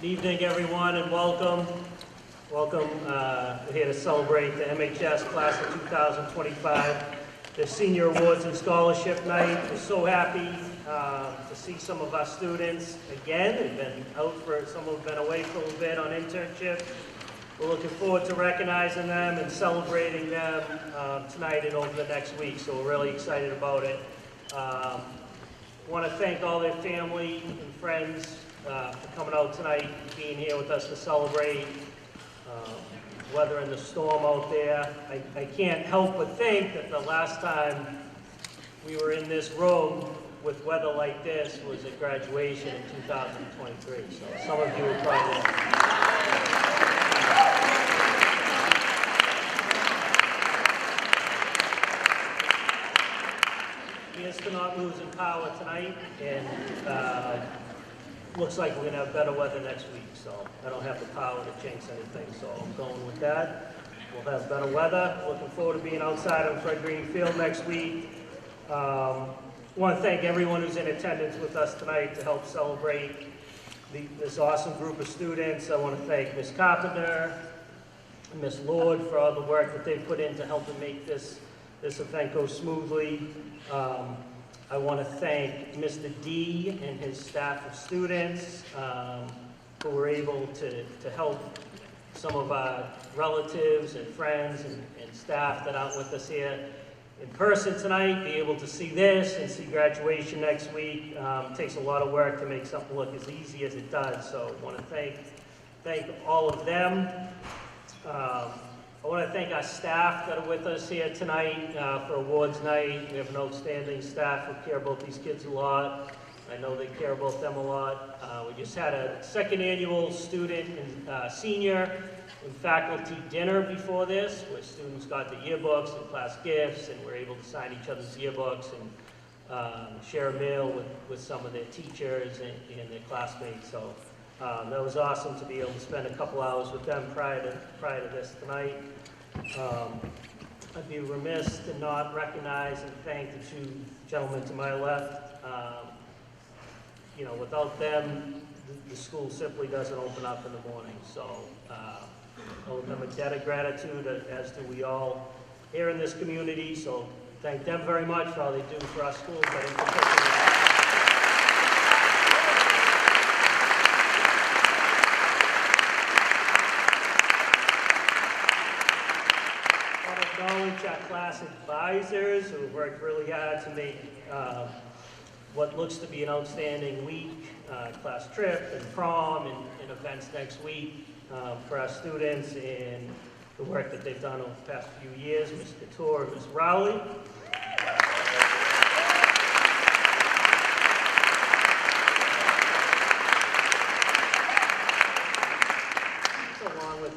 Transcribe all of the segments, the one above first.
Good evening, everyone, and welcome. Welcome. We're here to celebrate the MHS class of 2025, the Senior Awards and Scholarship Night. We're so happy to see some of our students again. They've been out some have been away for a little bit on internship. We're looking forward to recognizing them and celebrating them tonight and over the next week, so we're really excited about it. I want to thank all their family and friends for coming out tonight and being here with us to celebrate. Weathering the storm out there. I can't help but think that the last time we were in this room with weather like this was at graduation in 2023. So some of you were probably Here's to not losing power tonight, and looks like we're going to have better weather next week, so I don't have the power to jinx anything, so I'm going with that. We'll have better weather. Looking forward to being outside on Fred Green Field next week. I want to thank everyone who's in attendance with us tonight to help celebrate this awesome group of students. I want to thank Ms. Carpenter and Ms. Lord for all the work that they put in to help make this event go smoothly. I want to thank Mr. D and his staff of students who were able to help some of our relatives and friends and staff that aren't with us here in person tonight, be able to see this and see graduation next week. It takes a lot of work to make something look as easy as it does, so I want to thank all of them. I want to thank our staff that are with us here tonight for awards night. We have an outstanding staff who care about these kids a lot. I know they care about them a lot. We just had a second annual student and senior and faculty dinner before this, where students got the yearbooks and class gifts, and were able to sign each other's yearbooks and share a meal with some of their teachers and their classmates. So that was awesome to be able to spend a couple hours with them prior to this tonight. I'd be remiss to not recognize and thank the two gentlemen to my left. Without them, the school simply doesn't open up in the morning. So I owe them a debt of gratitude, as do we all here in this community. So thank them very much for all they do for our schools, but in particular, our class advisors who have worked really hard to make what looks to be an outstanding week, class trip and prom and events next week for our students, and the work that they've done over the past few years, Ms. Couture and Ms. Rowley.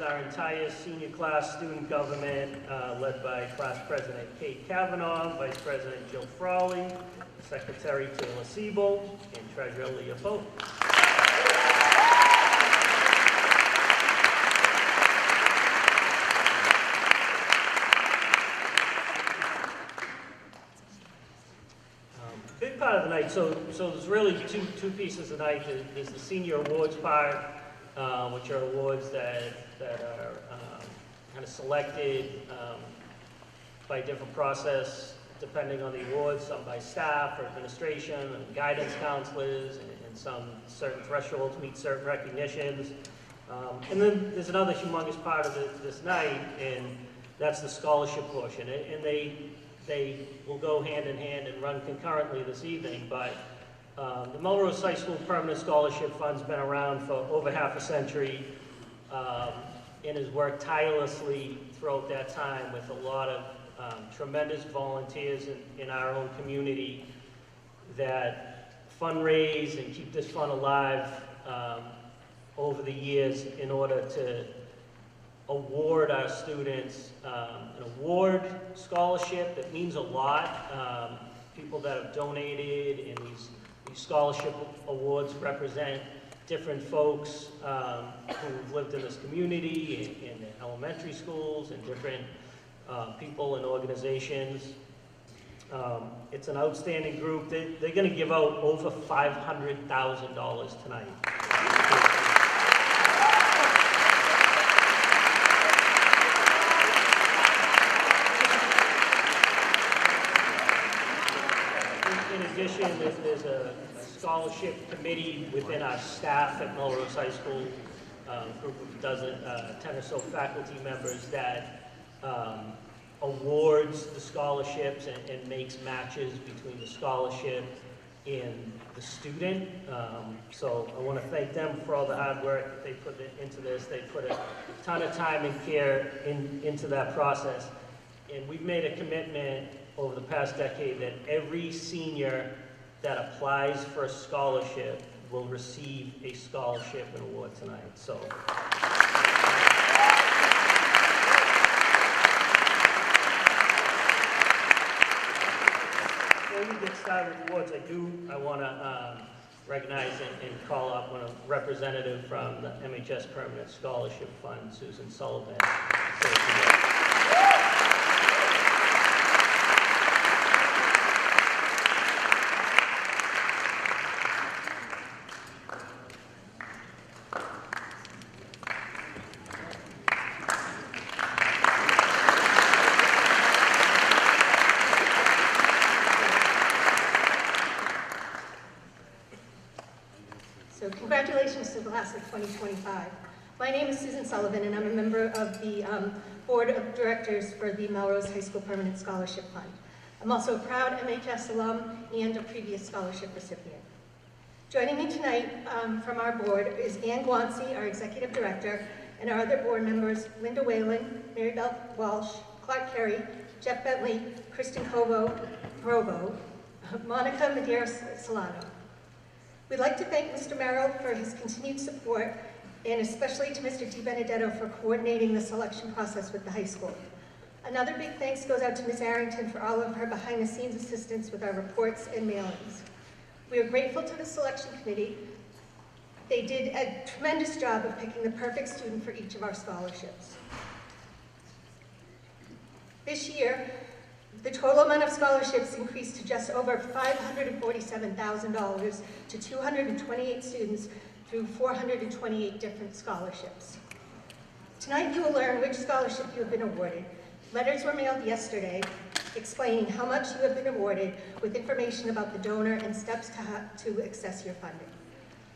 Our entire senior class student government, led by Class President Kate Kavanaugh, Vice President Jill Frawley, Secretary Taylor Siebel, and Treasurer Leah Pope. Big part of the night, so there's really two pieces of the night. There's the senior awards part, which are awards that are kind of selected by a different process depending on the awards, some by staff or administration and guidance counselors, and some certain thresholds meet certain recognitions. And then there's another humongous part of this night, and that's the scholarship portion. And they will go hand in hand and run concurrently this evening, but the Melrose High School Permanent Scholarship Fund's been around for over half a century and has worked tirelessly throughout that time with a lot of tremendous volunteers in our own community that fundraise and keep this fund alive over the years in order to award our students an award scholarship that means a lot. People that have donated, and these scholarship awards represent different folks who've lived in this community, in elementary schools, and different people and organizations. It's an outstanding group. They're going to give out over $500,000 tonight. addition, there's a scholarship committee within our staff at Melrose High School, group of 10 or so faculty members that awards the scholarships and makes matches between the scholarship and the student. So I want to thank them for all the hard work that they put into this. They put a ton of time and care into that process. And we've made a commitment over the past decade that every senior that applies for a scholarship will receive a scholarship and award tonight. So. Before we get started with awards, I want to recognize and call up a representative from the MHS Permanent Scholarship Fund, Susan Sullivan. So congratulations to the class of 2025. My name is Susan Sullivan, and I'm a member of the Board of Directors for the Melrose High School Permanent Scholarship Fund. I'm also a proud MHS alum and a previous scholarship recipient. Joining me tonight from our board is Ann Guanci, our Executive Director, and our other board members, Linda Whalen, Mary Beth Walsh, Clark Carey, Jeff Bentley, Kristen Provo, Monica Madeira Solano. We'd like to thank Mr. Merrill for his continued support, and especially to Mr. DiBenedetto for coordinating the selection process with the high school. Another big thanks goes out to Ms. Arrington for all of her behind-the-scenes assistance with our reports and mailings. We are grateful to the selection committee. They did a tremendous job of picking the perfect student for each of our scholarships. This year, the total amount of scholarships increased to just over $547,000 to 228 students through 428 different scholarships. Tonight you will learn which scholarship you have been awarded. Letters were mailed yesterday explaining how much you have been awarded with information about the donor and steps to access your funding.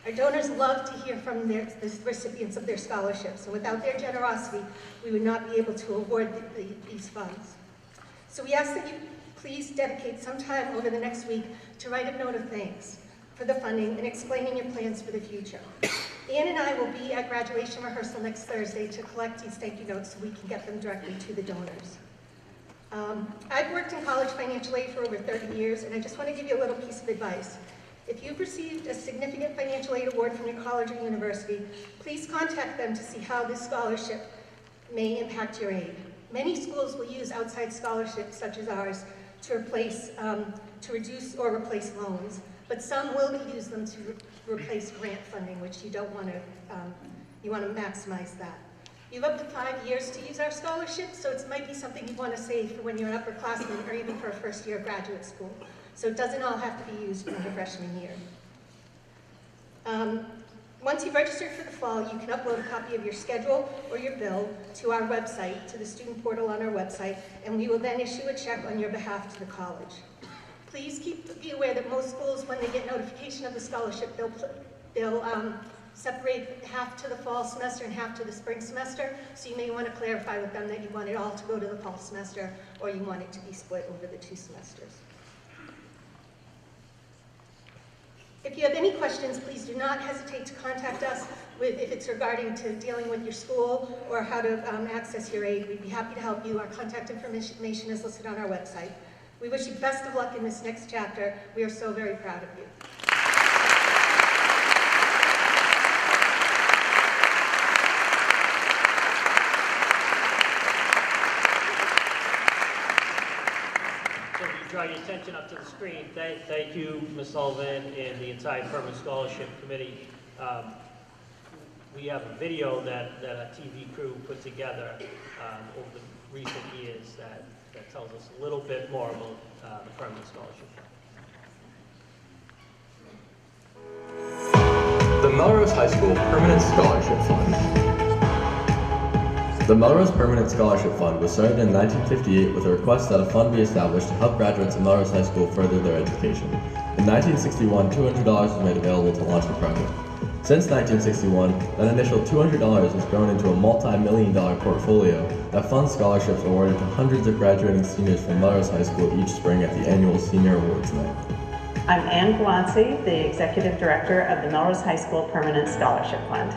Our donors love to hear from the recipients of their scholarships, and without their generosity, we would not be able to award these funds. So we ask that you please dedicate some time over the next week to write a note of thanks for the funding and explaining your plans for the future. Ann and I will be at graduation rehearsal next Thursday to collect these thank you notes so we can get them directly to the donors. I've worked in college financial aid for over 30 years, and I just want to give you a little piece of advice. If you've received a significant financial aid award from your college or university, please contact them to see how this scholarship may impact your aid. Many schools will use outside scholarships, such as ours, to reduce or replace loans, but some will use them to replace grant funding, which you don't want to, you want to maximize that. You have up to 5 years to use our scholarship, so it might be something you want to save for when you're an upperclassman or even for a first year of graduate school. So it doesn't all have to be used in your freshman year. Once you've registered for the fall, you can upload a copy of your schedule or your bill to our website, to the student portal on our website, and we will then issue a check on your behalf to the college. Please be aware that most schools, when they get notification of the scholarship, they'll separate half to the fall semester and half to the spring semester, so you may want to clarify with them that you want it all to go to the fall semester or you want it to be split over the 2 semesters. If you have any questions, please do not hesitate to contact us if it's regarding to dealing with your school or how to access your aid. We'd be happy to help you. Our contact information is listed on our website. We wish you best of luck in this next chapter. We are so very proud of you. Draw your attention up to the screen. Thank you, Ms. Sullivan, and the entire Permanent Scholarship Committee. We have a video that a TV crew put together over the recent years that tells us a little bit more about the Permanent Scholarship Fund. The Melrose High School Permanent Scholarship Fund. The Melrose Permanent Scholarship Fund was started in 1958 with a request that a fund be established to help graduates of Melrose High School further their education. In 1961, $200 was made available to launch the project. Since 1961, that initial $200 has grown into a multi-million-dollar portfolio that funds scholarships awarded to hundreds of graduating seniors from Melrose High School each spring at the annual Senior Awards Night. I'm Ann Glancy, the Executive Director of the Melrose High School Permanent Scholarship Fund.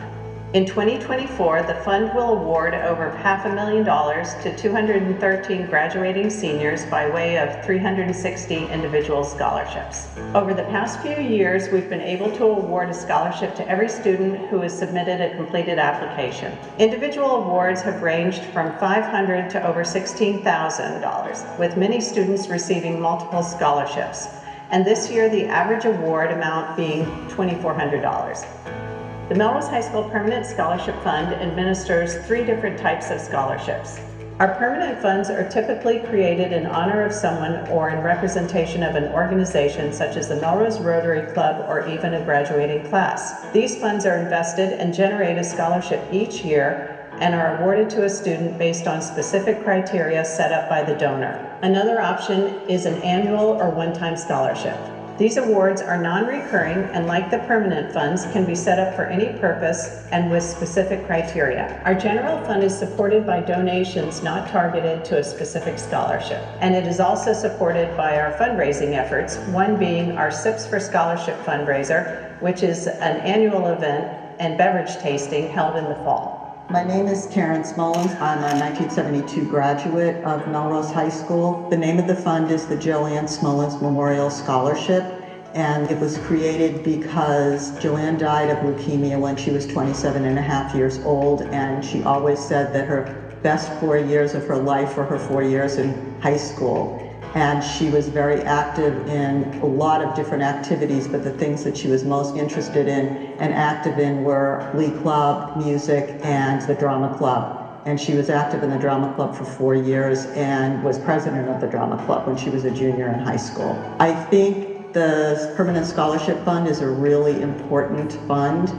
In 2024, the fund will award over $500,000 to 213 graduating seniors by way of 360 individual scholarships. Over the past few years, we've been able to award a scholarship to every student who has submitted a completed application. Individual awards have ranged from $500 to over $16,000, with many students receiving multiple scholarships, and this year the average award amount being $2,400. The Melrose High School Permanent Scholarship Fund administers 3 different types of scholarships. Our permanent funds are typically created in honor of someone or in representation of an organization such as the Melrose Rotary Club or even a graduating class. These funds are invested and generate a scholarship each year and are awarded to a student based on specific criteria set up by the donor. Another option is an annual or one-time scholarship. These awards are non-recurring and, like the permanent funds, can be set up for any purpose and with specific criteria. Our general fund is supported by donations not targeted to a specific scholarship, and it is also supported by our fundraising efforts, one being our Sips for Scholarship fundraiser, which is an annual event and beverage tasting held in the fall. My name is Karen Smullins. I'm a 1972 graduate of Melrose High School. The name of the fund is the Jillian Smullins Memorial Scholarship, and it was created because Jillian died of leukemia when she was 27 and a half years old, and she always said that her best 4 years of her life were her 4 years in high school. And she was very active in a lot of different activities, but the things that she was most interested in and active in were Glee Club, music, and the Drama Club. And she was active in the Drama Club for 4 years and was president of the Drama Club when she was a junior in high school. I think the Permanent Scholarship Fund is a really important fund.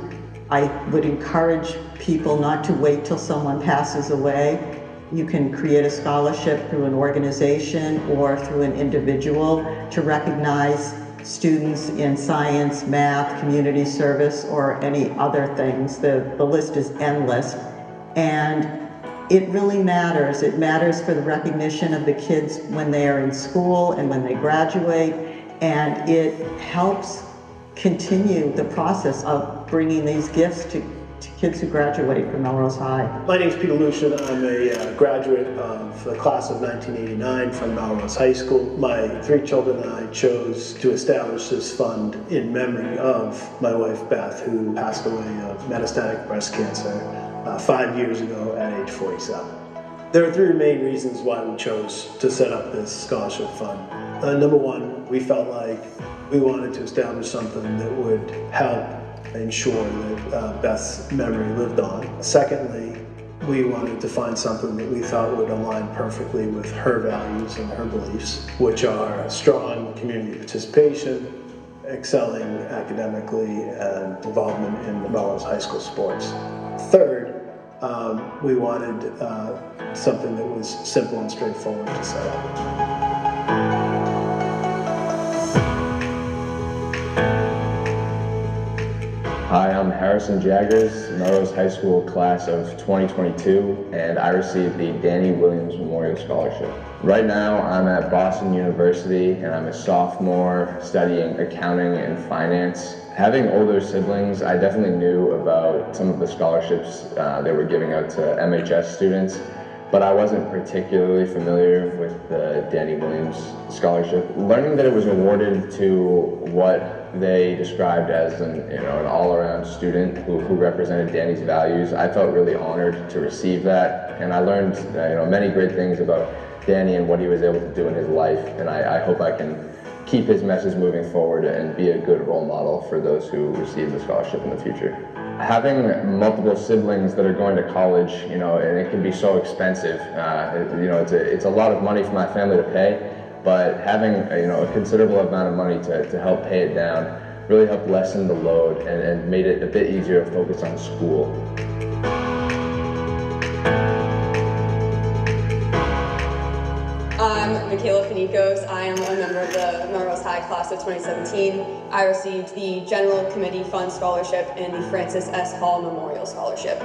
I would encourage people not to wait till someone passes away. You can create a scholarship through an organization or through an individual to recognize students in science, math, community service, or any other things. The list is endless. And it really matters. It matters for the recognition of the kids when they are in school and when they graduate. And it helps continue the process of bringing these gifts to kids who graduate from Melrose High. My name is Peter Lucian. I'm a graduate of the class of 1989 from Melrose High School. My 3 children and I chose to establish this fund in memory of my wife Beth, who passed away of metastatic breast cancer 5 years ago at age 47. There are 3 main reasons why we chose to set up this scholarship fund. Number 1, we felt like we wanted to establish something that would help ensure that Beth's memory lived on. Secondly, we wanted to find something that we thought would align perfectly with her values and her beliefs, which are strong community participation, excelling academically, and involvement in the Melrose High School sports. Third, we wanted something that was simple and straightforward to set up. Hi, I'm Harrison Jaggers, Melrose High School class of 2022, and I received the Danny Williams Memorial Scholarship. Right now, I'm at Boston University, and I'm a sophomore studying accounting and finance. Having older siblings, I definitely knew about some of the scholarships they were giving out to MHS students, but I wasn't particularly familiar with the Danny Williams Scholarship. Learning that it was awarded to what they described as an all-around student who represented Danny's values, I felt really honored to receive that, and I learned many great things about Danny and what he was able to do in his life, and I hope I can keep his message moving forward and be a good role model for those who receive the scholarship in the future. Having multiple siblings that are going to college, and it can be so expensive. It's a lot of money for my family to pay, but having a considerable amount of money to help pay it down really helped lessen the load and made it a bit easier to focus on school. I'm Michaela Kayla Panicos. I am a member of the Melrose High class of 2017. I received the General Committee Fund Scholarship and the Francis S. Hall Memorial Scholarship.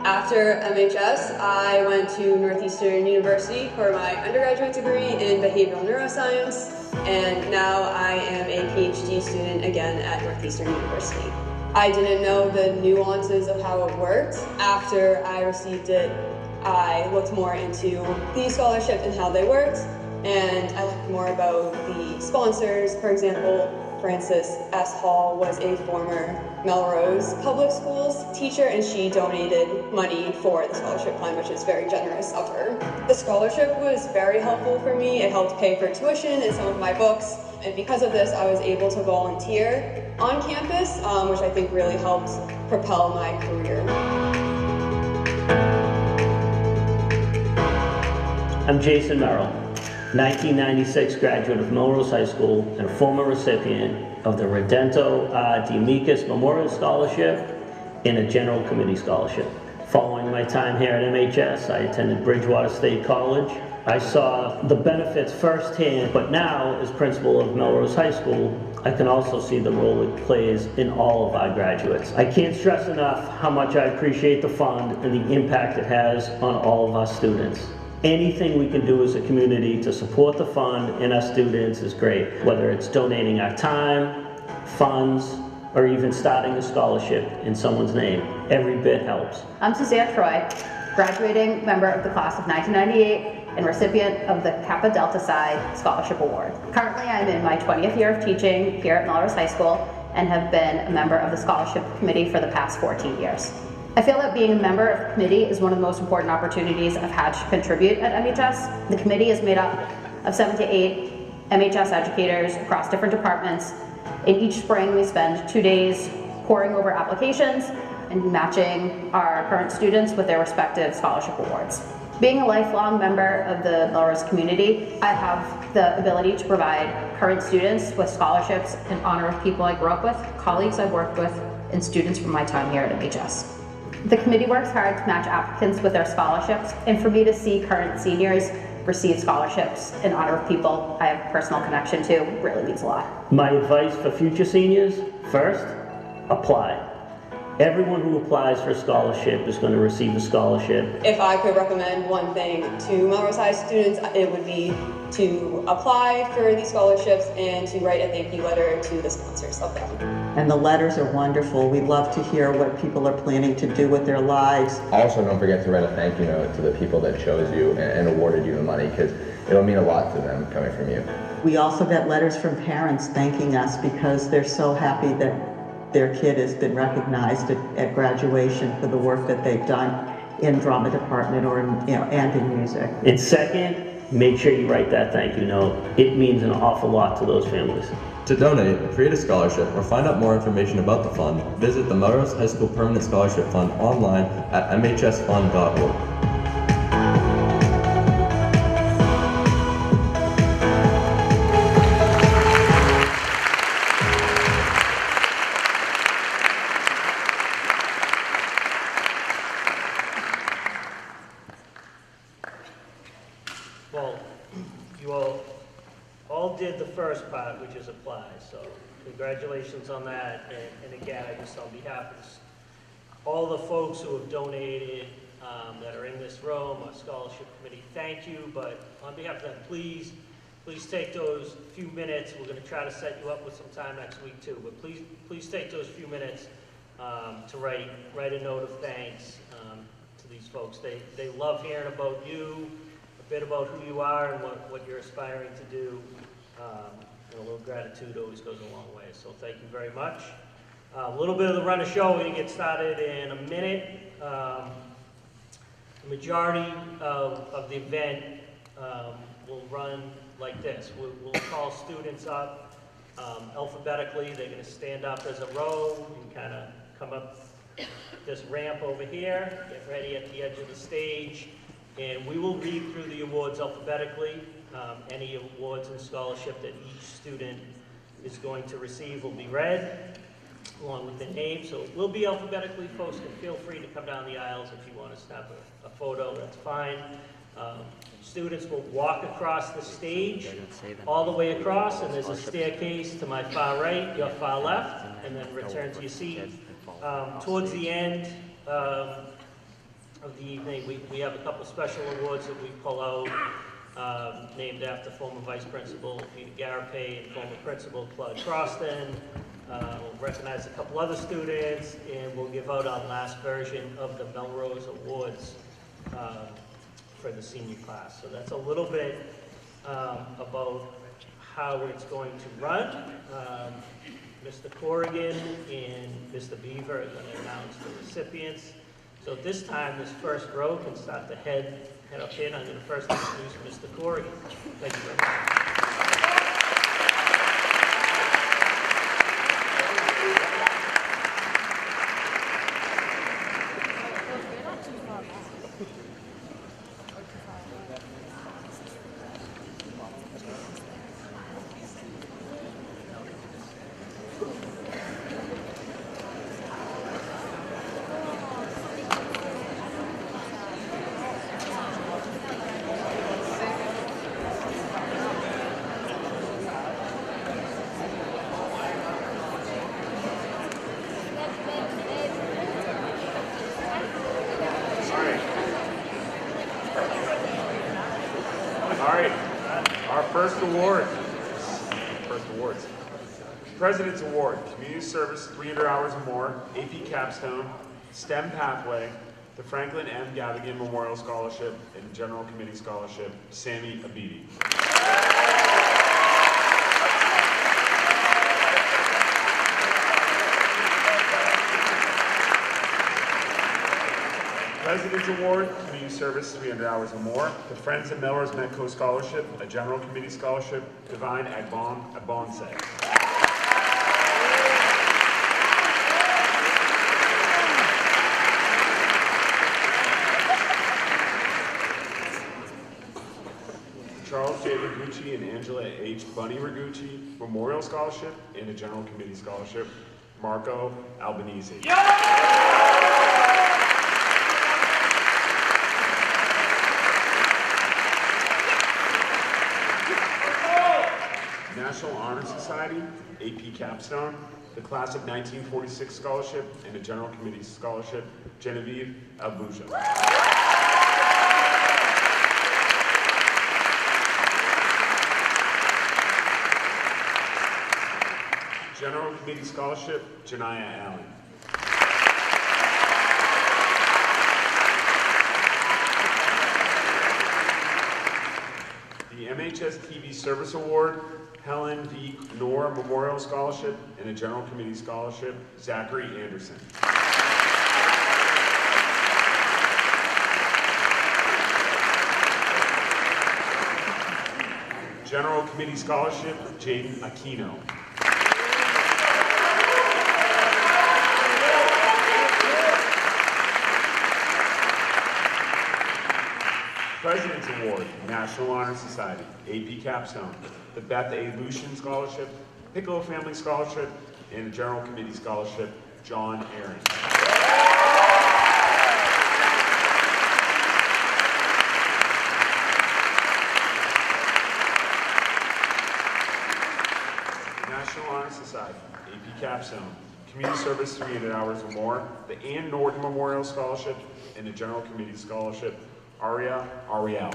After MHS, I went to Northeastern University for my undergraduate degree in behavioral neuroscience, and now I am a PhD student again at Northeastern University. I didn't know the nuances of how it worked. After I received it, I looked more into the scholarship and how they worked, and I learned more about the sponsors. For example, Frances S. Hall was a former Melrose public schools teacher, and she donated money for the scholarship plan, which is very generous of her. The scholarship was very helpful for me. It helped pay for tuition and some of my books, and because of this, I was able to volunteer on campus, which I think really helped propel my career. I'm Jason Merrill, 1996 graduate of Melrose High School and a former recipient of the Redento de Amicus Memorial Scholarship and a General Committee Scholarship. Following my time here at MHS, I attended Bridgewater State College. I saw the benefits firsthand, but now, as principal of Melrose High School, I can also see the role it plays in all of our graduates. I can't stress enough how much I appreciate the fund and the impact it has on all of our students. Anything we can do as a community to support the fund and our students is great, whether it's donating our time, funds, or even starting a scholarship in someone's name. Every bit helps. I'm Suzanne Troy, graduating member of the class of 1998 and recipient of the Kappa Delta Psi Scholarship Award. Currently, I'm in my 20th year of teaching here at Melrose High School and have been a member of the scholarship committee for the past 14 years. I feel that being a member of the committee is one of the most important opportunities I've had to contribute at MHS. The committee is made up of 7 to 8 MHS educators across different departments. In each spring, we spend 2 days poring over applications and matching our current students with their respective scholarship awards. Being a lifelong member of the Melrose community, I have the ability to provide current students with scholarships in honor of people I grew up with, colleagues I've worked with, and students from my time here at MHS. The committee works hard to match applicants with their scholarships, and for me to see current seniors receive scholarships in honor of people I have a personal connection to really means a lot. My advice for future seniors, first, apply. Everyone who applies for a scholarship is going to receive a scholarship. If I could recommend one thing to Melrose High students, it would be to apply for these scholarships and to write a thank you letter to the sponsors of them. And the letters are wonderful. We love to hear what people are planning to do with their lives. Also, don't forget to write a thank you note to the people that chose you and awarded you the money, because it'll mean a lot to them coming from you. We also get letters from parents thanking us because they're so happy that their kid has been recognized at graduation for the work that they've done in drama department or and in music. And second, make sure you write that thank you note. It means an awful lot to those families. To donate, create a scholarship, or find out more information about the fund, visit the Melrose High School Permanent Scholarship Fund online at mhsfund.org. Well, you all did the first part, which is apply, so congratulations on that. And again, I just on behalf of all the folks who have donated that are in this room, our scholarship committee, thank you. But on behalf of them, please take those few minutes. We're going to try to set you up with some time next week too, but please take those few minutes to write a note of thanks to these folks. They love hearing about you, bit about who you are and what you're aspiring to do. And a little gratitude always goes a long way. So thank you very much. A little bit of the run of show. We're going to get started in a minute. The majority of the event will run like this. We'll call students up alphabetically. They're going to stand up as a row and kind of come up this ramp over here. Get ready at the edge of the stage. And we will read through the awards alphabetically. Any awards and scholarship that each student is going to receive will be read, along with the name. So it will be alphabetically. Folks can feel free to come down the aisles if you want to snap a photo, that's fine. students will walk across the stage, all the way across, and there's a staircase to my far right, your far left, and then return to your seat. Towards the end of the evening, we have a couple special awards that we pull out, named after former Vice Principal Peter Garrape and former Principal Claude Crossen. We'll recognize a couple other students, and we'll give out our last version of the Melrose Awards for the senior class. So that's a little bit about how it's going to run. Mr. Corrigan and Mr. Beaver are going to announce the recipients. So at this time, this first row can start to head up in. I'm going to first introduce Mr. Corrigan. Thank you very much. President's Award, Community Service 300 hours or more, AP Capstone, STEM Pathway, the Franklin M. Gavigan Memorial Scholarship, and General Committee Scholarship, Sammy Abidi. President's Award, Community Service 300 hours or more, the Friends of Melrose Medco Scholarship, a General Committee Scholarship, Divine Agbonse. Charles J. Rigucci and Angela H. Bunny Rigucci Memorial Scholarship and a General Committee Scholarship, Marco Albanese. National Honor Society, AP Capstone, the Class of 1946 Scholarship and a General Committee Scholarship, Genevieve Albuja. General Committee Scholarship, Janiyah Allen. The MHS TV Service Award, Helen V. Knorr Memorial Scholarship, and a General Committee Scholarship, Zachary Anderson. General Committee Scholarship, Jaden Aquino. President's Award, National Honor Society, AP Capstone, the Beth A. Lucian Scholarship, Piccolo Family Scholarship, and a General Committee Scholarship, John Aaron. National Honor Society, AP Capstone, Community Service 300 hours or more, the Ann Norton Memorial Scholarship, and a General Committee Scholarship, Aria Ariel.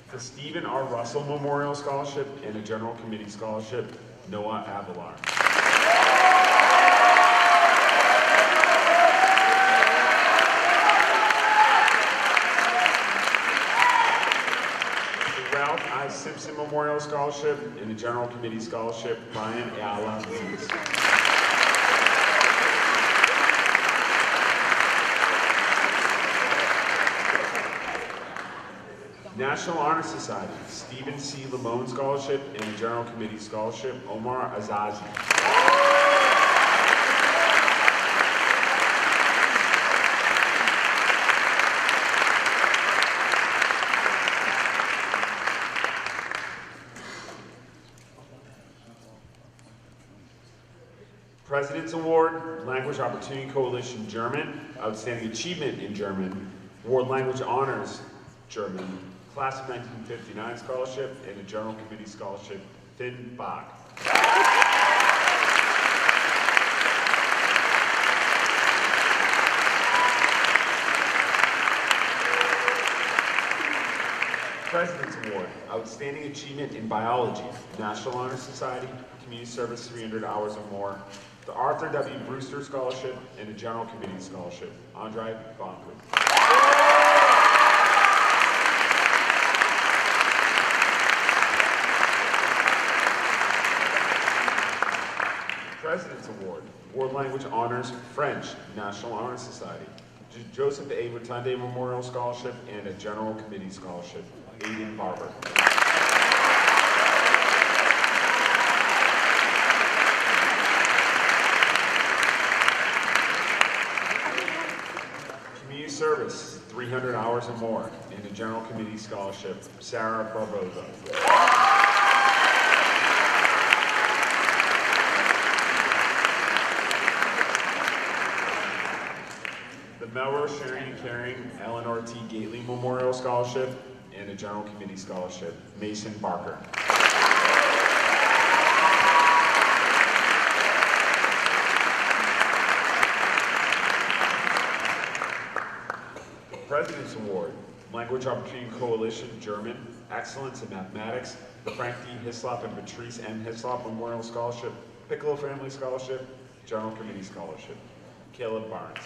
The Stephen R. Russell Memorial Scholarship and a General Committee Scholarship, Noah Avalar. Simpson Memorial Scholarship and a General Committee Scholarship, Brian Ayala Ruiz. National Honor Society, Stephen C. Lamone Scholarship and a General Committee Scholarship, Omar Azazi. President's Award, Language Opportunity Coalition German, Outstanding Achievement in German, World Language Honors German, Class of 1959 Scholarship, and a General Committee Scholarship, Finn Bach. President's Award, Outstanding Achievement in Biology, National Honor Society, Community Service 300 hours or more, the Arthur W. Brewster Scholarship, and a General Committee Scholarship, Andrei Bonku. President's Award, World Language Honors, French, National Honor Society, Joseph A. Rotunde Memorial Scholarship, and a General Committee Scholarship, Aiden Barber. Community Service, 300 hours or more, and a General Committee Scholarship, Sarah Barboza. The Melrose Sharing and Caring Eleanor T. Gately Memorial Scholarship, and a General Committee Scholarship, Mason Barker. President's Award, Language Opportunity Coalition German, Excellence in Mathematics, the Frank D. Hislop and Patrice N. Hislop Memorial Scholarship, Piccolo Family Scholarship, General Committee Scholarship, Caleb Barnes.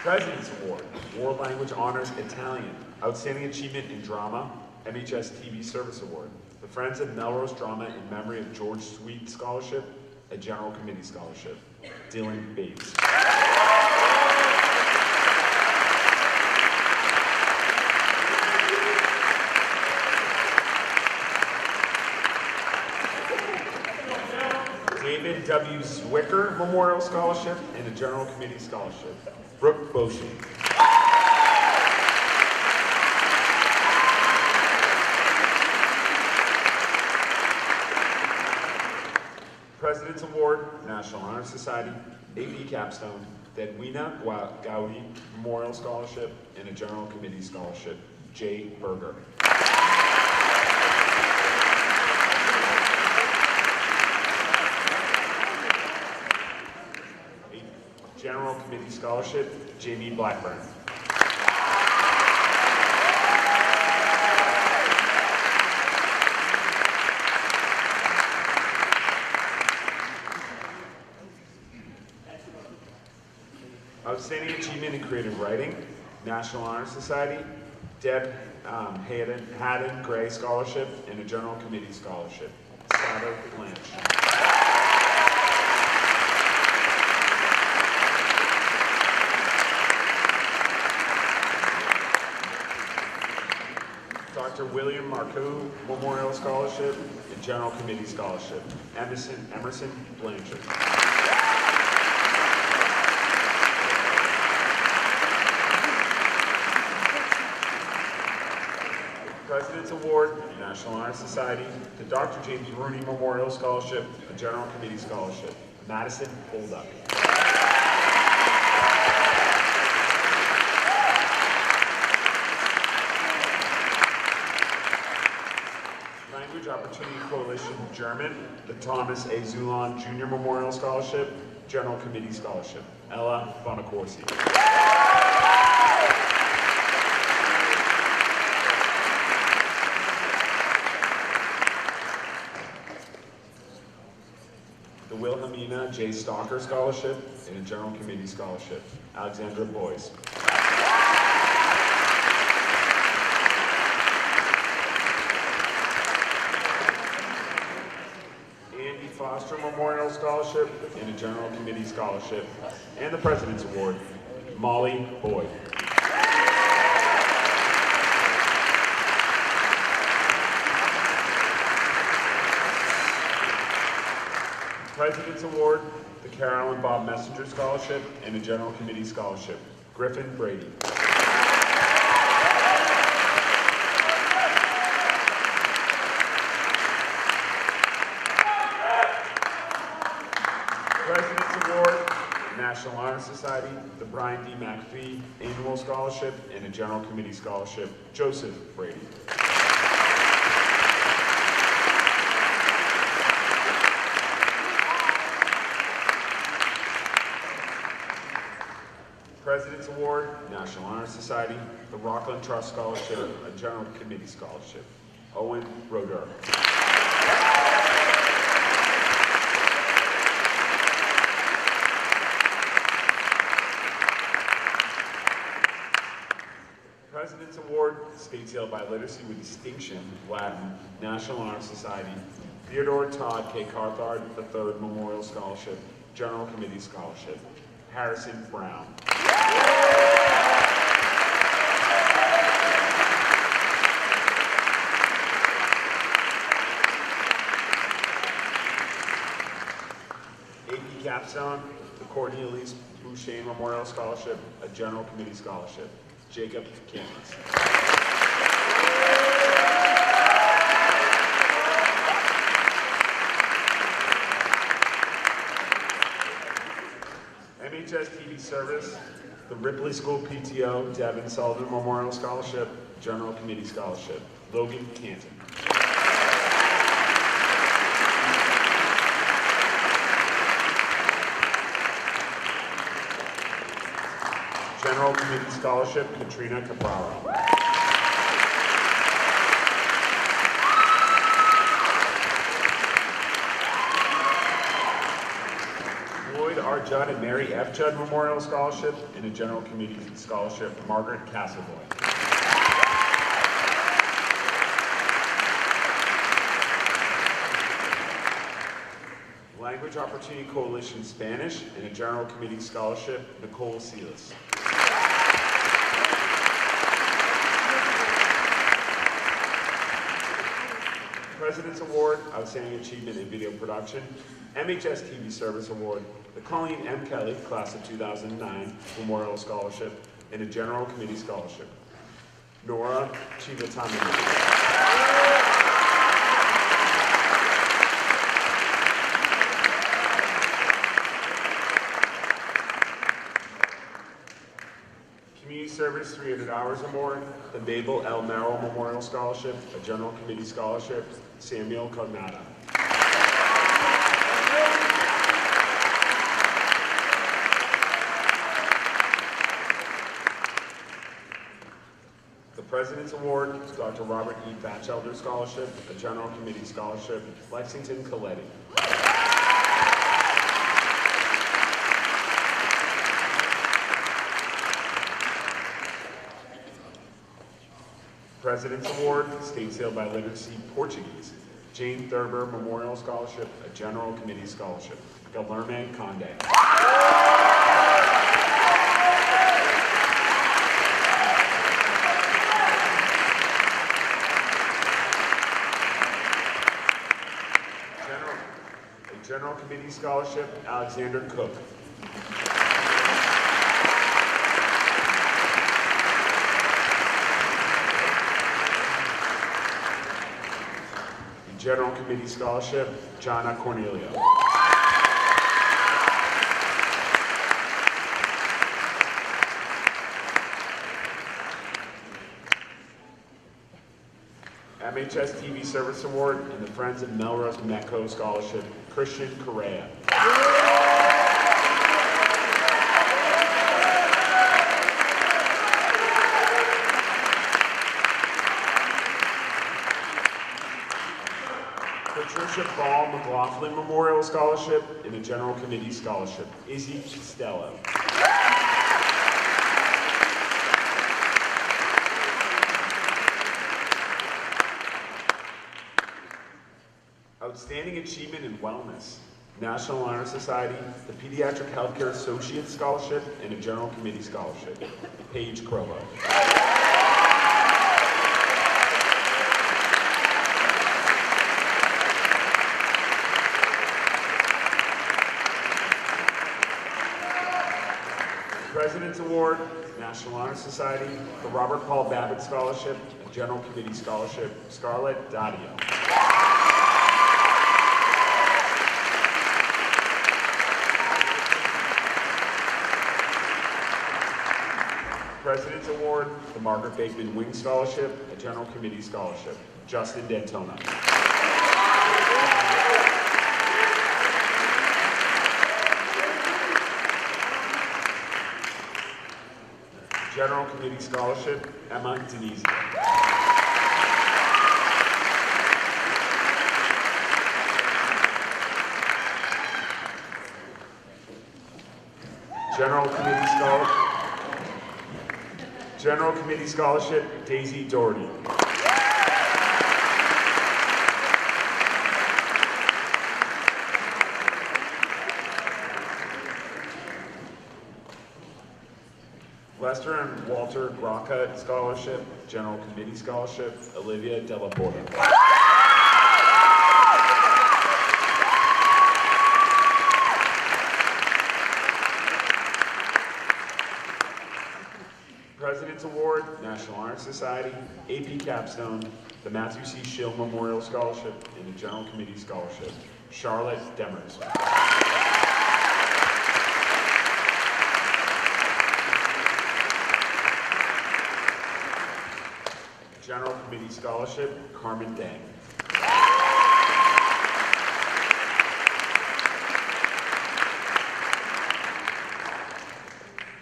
President's Award, World Language Honors Italian, Outstanding Achievement in Drama, MHS TV Service Award, the Friends of Melrose Drama in Memory of George Sweet Scholarship, a General Committee Scholarship, Dylan Bates. David W. Zwicker Memorial Scholarship and a General Committee Scholarship, Brooke Boshi. President's Award, National Honor Society, AP Capstone, Edwina Gaudi Memorial Scholarship, and a General Committee Scholarship, Jay Berger. General Committee Scholarship, Jamie Blackburn. Outstanding Achievement in Creative Writing, National Honor Society, Deb Haddon Gray Scholarship, and a General Committee Scholarship, Sada Blanche. Dr. William Marcoux Memorial Scholarship and General Committee Scholarship, Emerson Blanchard. President's Award, National Honor Society, the Dr. James Rooney Memorial Scholarship, a General Committee Scholarship, Madison Bolduck. Language Opportunity Coalition German, the Thomas A. Zulon Jr. Memorial Scholarship, General Committee Scholarship, Ella Bonacorsi. The Wilhelmina J. Stalker Scholarship and a General Committee Scholarship, Alexandra Boyce. Andy Foster Memorial Scholarship and a General Committee Scholarship, and the President's Award, Molly Boyd. President's Award, the Carol and Bob Messenger Scholarship, and a General Committee Scholarship, Griffin Brady. Honor Society, the Brian D. McPhee Annual Scholarship, and a General Committee Scholarship, Joseph Brady. President's Award, National Honor Society, the Rockland Trust Scholarship, a General Committee Scholarship, Owen Roder. President's Award, State Seal by Literacy with Distinction, Latin, National Honor Society, Theodore Todd K. Carthard III Memorial Scholarship, General Committee Scholarship, Harrison Brown. AP Capstone, the Cornelius Boucher Memorial Scholarship, a General Committee Scholarship, Jacob Campos. MHS TV Service, the Ripley School PTO Devin Sullivan Memorial Scholarship, General Committee Scholarship, Logan Canton. General Committee Scholarship, Katrina Cabrera. Lloyd R. Judd and Mary F. Judd Memorial Scholarship, and a General Committee Scholarship, Margaret Castleboy. Language Opportunity Coalition Spanish, and a General Committee Scholarship, Nicole Silas. President's Award, Outstanding Achievement in Video Production, MHS TV Service Award, the Colleen M. Kelly, Class of 2009, Memorial Scholarship, and a General Committee Scholarship. Nora Chivatami. Service 300 hours or more, the Mabel L. Merrill Memorial Scholarship, a General Committee Scholarship, Samuel Cognata. The President's Award, Dr. Robert E. Batchelder Scholarship, a General Committee Scholarship, Lexington Coletti. President's Award, State Seal by Literacy, Portuguese, Jane Thurber Memorial Scholarship, a General Committee Scholarship, Guilherme Conde. A General Committee Scholarship, Alexander Cook. General Committee Scholarship, Jonna Cornelio. MHS TV Service Award and the Friends of Melrose Metco Scholarship, Christian Correa. Patricia Ball McLaughlin Memorial Scholarship and a General Committee Scholarship, Izzy Costello. Outstanding Achievement in Wellness, National Honor Society, the Pediatric Healthcare Associate Scholarship, and a General Committee Scholarship, Paige Crowell. President's Award, National Honor Society, the Robert Paul Babbitt Scholarship, a General Committee Scholarship, Scarlett Dadio. President's Award, the Margaret Bateman Wing Scholarship, a General Committee Scholarship, Justin D'Antona. General Committee Scholarship, Emma Denise. General Committee Scholarship, Daisy Doherty. Lester and Walter Grocka Scholarship, General Committee Scholarship, Olivia Della Porta. President's Award, National Honor Society, AP Capstone, the Matthew C. Schill Memorial Scholarship, and the General Committee Scholarship, Charlotte Demers. General Committee Scholarship, Carmen Dang.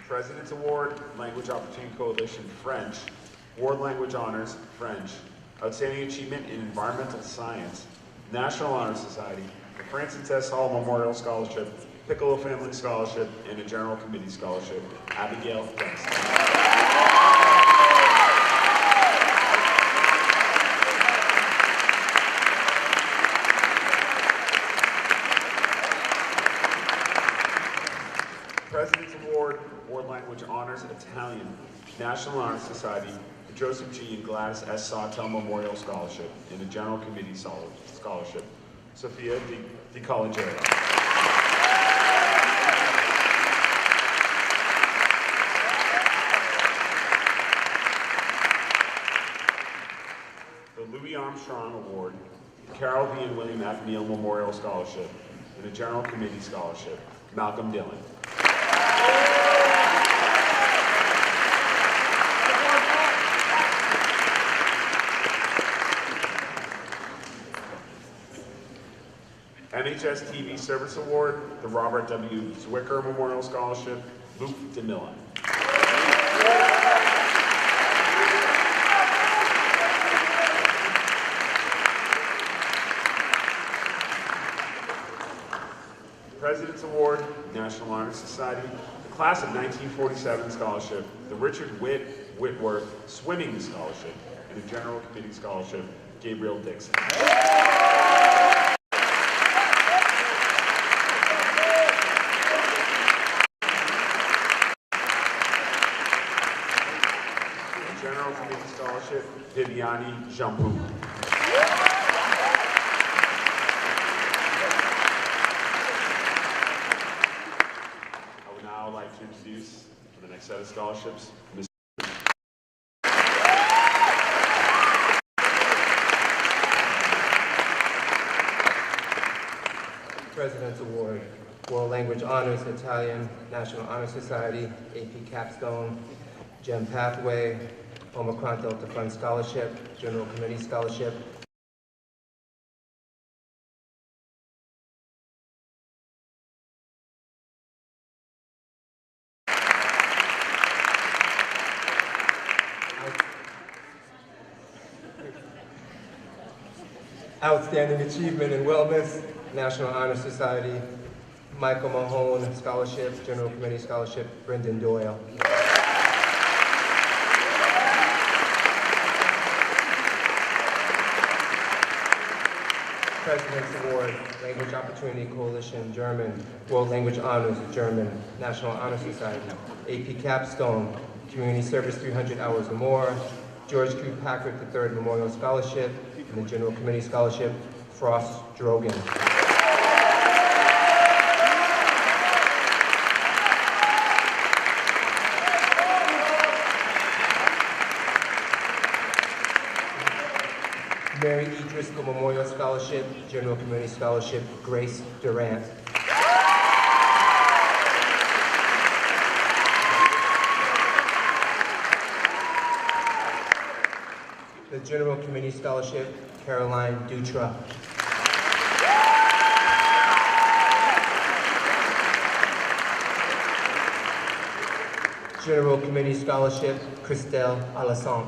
President's Award, Language Opportunity Coalition, French, World Language Honors, French, Outstanding Achievement in Environmental Science, National Honor Society, the Francis S. Hall Memorial Scholarship, Piccolo Family Scholarship, and a General Committee Scholarship, Abigail Dempsey. President's Award, World Language Honors, Italian, National Honor Society, the Joseph G. and Gladys S. Sawtell Memorial Scholarship, and the General Committee Scholarship, Sophia Di Collegero. The Louis Armstrong Award, the Carol V. and William F. Neal Memorial Scholarship, and the General Committee Scholarship, Malcolm Dillon. NHS TV Service Award, the Robert W. Zwicker Memorial Scholarship, Luke DeMilla. President's Award, National Honor Society, the Class of 1947 Scholarship, the Richard Whitworth Swimming Scholarship, and the General Committee Scholarship, Gabriel Dixon. General Committee Scholarship, Viviani Jambu. I would now like to introduce for the next set of scholarships, Ms. President's Award, World Language Honors, Italian, National Honor Society, AP Capstone, GEM Pathway, Omicron Delta Fund Scholarship, General Committee Scholarship. Outstanding Achievement in Wellness, National Honor Society, Michael Mahone Scholarship, General Committee Scholarship, Brendan Doyle. President's Award, Language Opportunity Coalition, German, World Language Honors, German, National Honor Society, AP Capstone, Community Service 300 hours or more, George Q. Packard III Memorial Scholarship, and the General Committee Scholarship, Frost Drogan. Mary E. Driscoll Memorial Scholarship, General Committee Scholarship, Grace Durant. the General Committee Scholarship, Caroline Dutra. General Committee Scholarship, Christelle Alasson.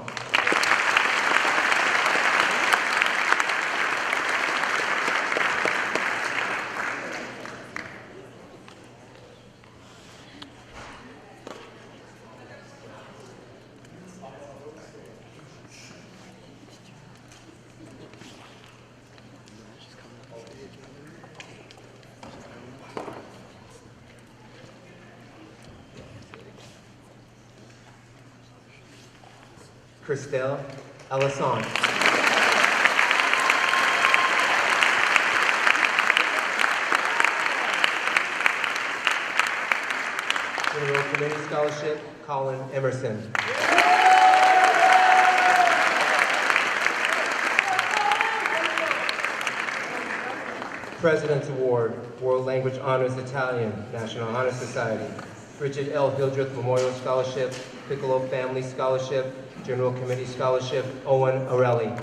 Christelle Alasson. General Committee Scholarship, Colin Emerson. President's Award, World Language Honors Italian, National Honor Society. Richard L. Hildreth Memorial Scholarship, Piccolo Family Scholarship, General Committee Scholarship, Owen Arelli.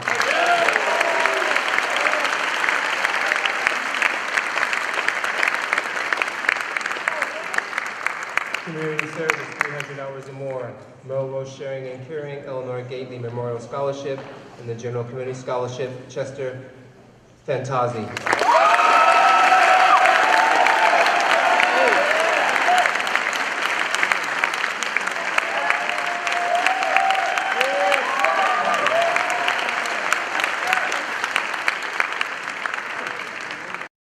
Community Service, 300 hours or more, Melrose Sharing and Caring, Eleanor Gately Memorial Scholarship, and the General Committee Scholarship, Chester Fantazzi.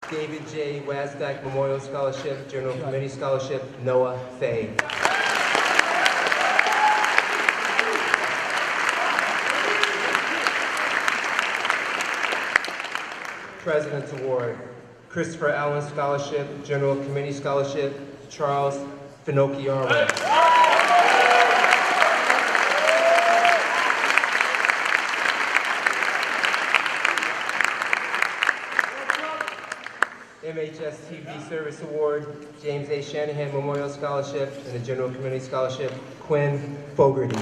David J. Wasdak Memorial Scholarship, General Committee Scholarship, Noah Fay. President's Award, Christopher Allen Scholarship, General Committee Scholarship, Charles Finocchiaro. MHS TV Service Award, James A. Shanahan Memorial Scholarship, and the General Committee Scholarship, Quinn Fogarty.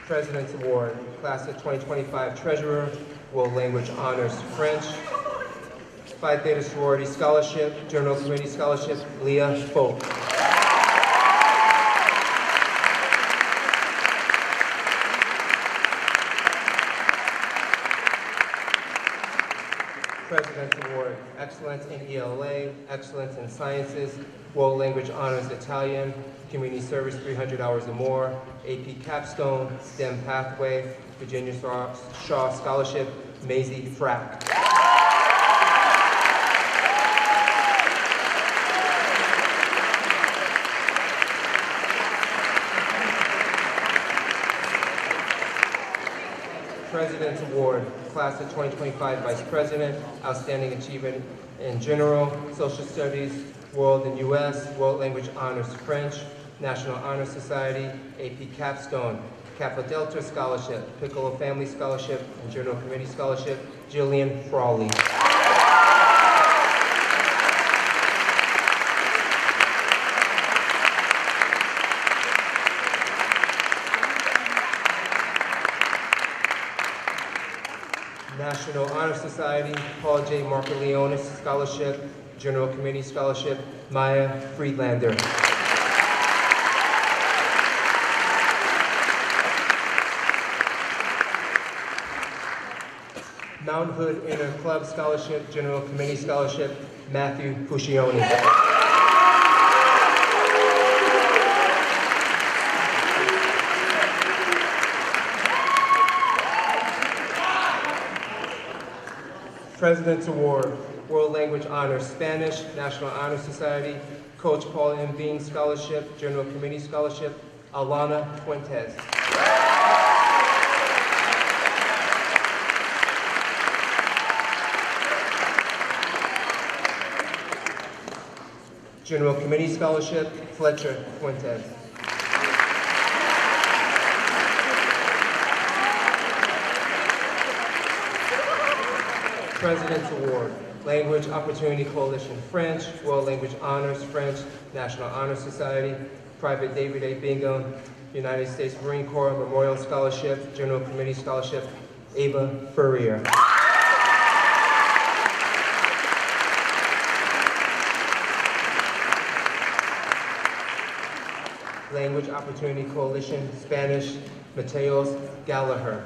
President's Award, Class of 2025 Treasurer, World Language Honors French, Phi Theta Sorority Scholarship, General Committee Scholarship, Leah Folk. President's Award, Excellence in ELA, Excellence in Sciences, World Language Honors Italian, Community Service 300 hours or more, AP Capstone, STEM Pathway, Virginia Shaw Scholarship, Maisie Frack. President's Award, Class of 2025 Vice President, Outstanding Achievement in General, Social Studies, World and U.S., World Language Honors French, National Honor Society, AP Capstone, Kappa Delta Scholarship, Piccolo Family Scholarship, and General Committee Scholarship, Jillian Frawley. National Honor Society, Paul J. Marcoleonis Scholarship, General Committee Scholarship, Maya Friedlander. Mount Hood Inner Club Scholarship, General Committee Scholarship, Matthew Fuscioni. President's Award, World Language Honors Spanish, National Honor Society, Coach Paul M. Bean Scholarship, General Committee Scholarship, Alana Fuentes. General Committee Scholarship, Fletcher Fuentes. President's Award, Language Opportunity Coalition French, World Language Honors French, National Honor Society, Private David A. Bingham, United States Marine Corps Memorial Scholarship, General Committee Scholarship, Ava Furrier. Language Opportunity Coalition Spanish, Mateos Gallagher.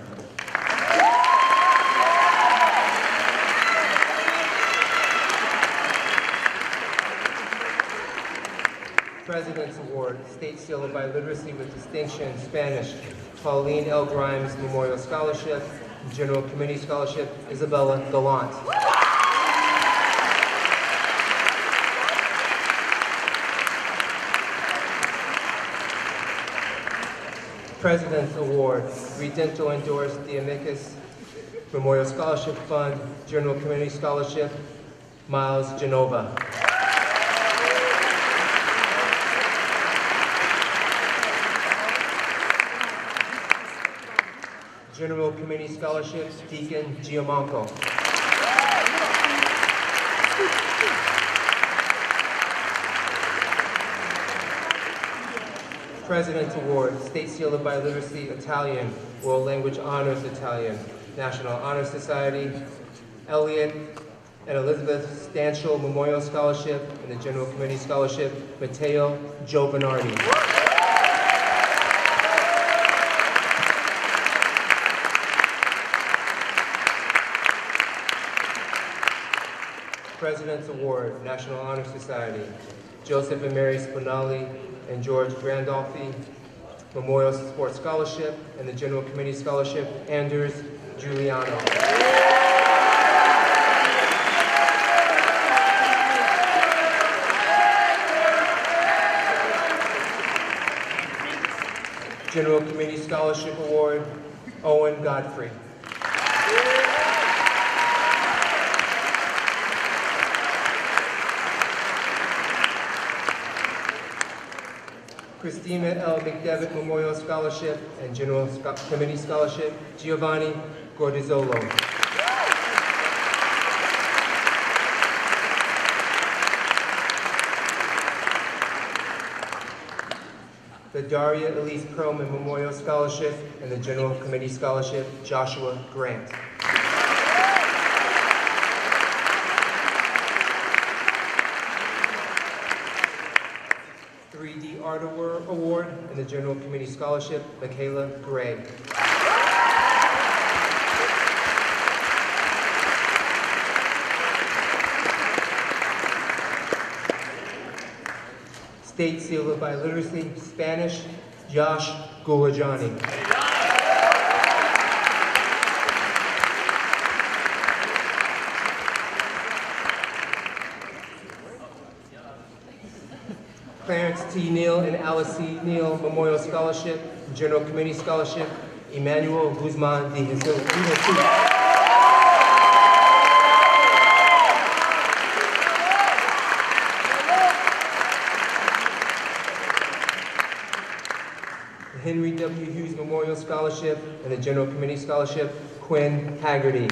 President's Award, State Seal of Biliteracy with Distinction, Spanish, Pauline L. Grimes Memorial Scholarship, General Committee Scholarship, Isabella Gallant. President's Award, Redento endorsed the Amicus Memorial Scholarship Fund, General Committee Scholarship, Miles Genova. General Committee Scholarships, Deacon Giamanco. President's Award, State Seal of Biliteracy, Italian, World Language Honors Italian, National Honor Society, Elliot and Elizabeth Stanchel Memorial Scholarship, and the General Committee Scholarship, Matteo Giovanardi. President's Award, National Honor Society, Joseph and Mary Spinelli and George Randolphi Memorial Sports Scholarship, and the General Committee Scholarship, Anders Giuliano. General Committee Scholarship Award, Owen Godfrey. Christina L. McDevitt Memorial Scholarship and General Committee Scholarship, Giovanni Gordizzolo. The Daria Elise Perlman Memorial Scholarship and the General Committee Scholarship, Joshua Grant. Art Award and the General Committee Scholarship, Michaela Gray. State Seal of Biliteracy, Spanish, Josh Gulajani. Clarence T. Neal and Alice C. Neal Memorial Scholarship, General Committee Scholarship, Emmanuel Guzman de Jesus. Henry W. Hughes Memorial Scholarship and the General Committee Scholarship, Quinn Haggerty.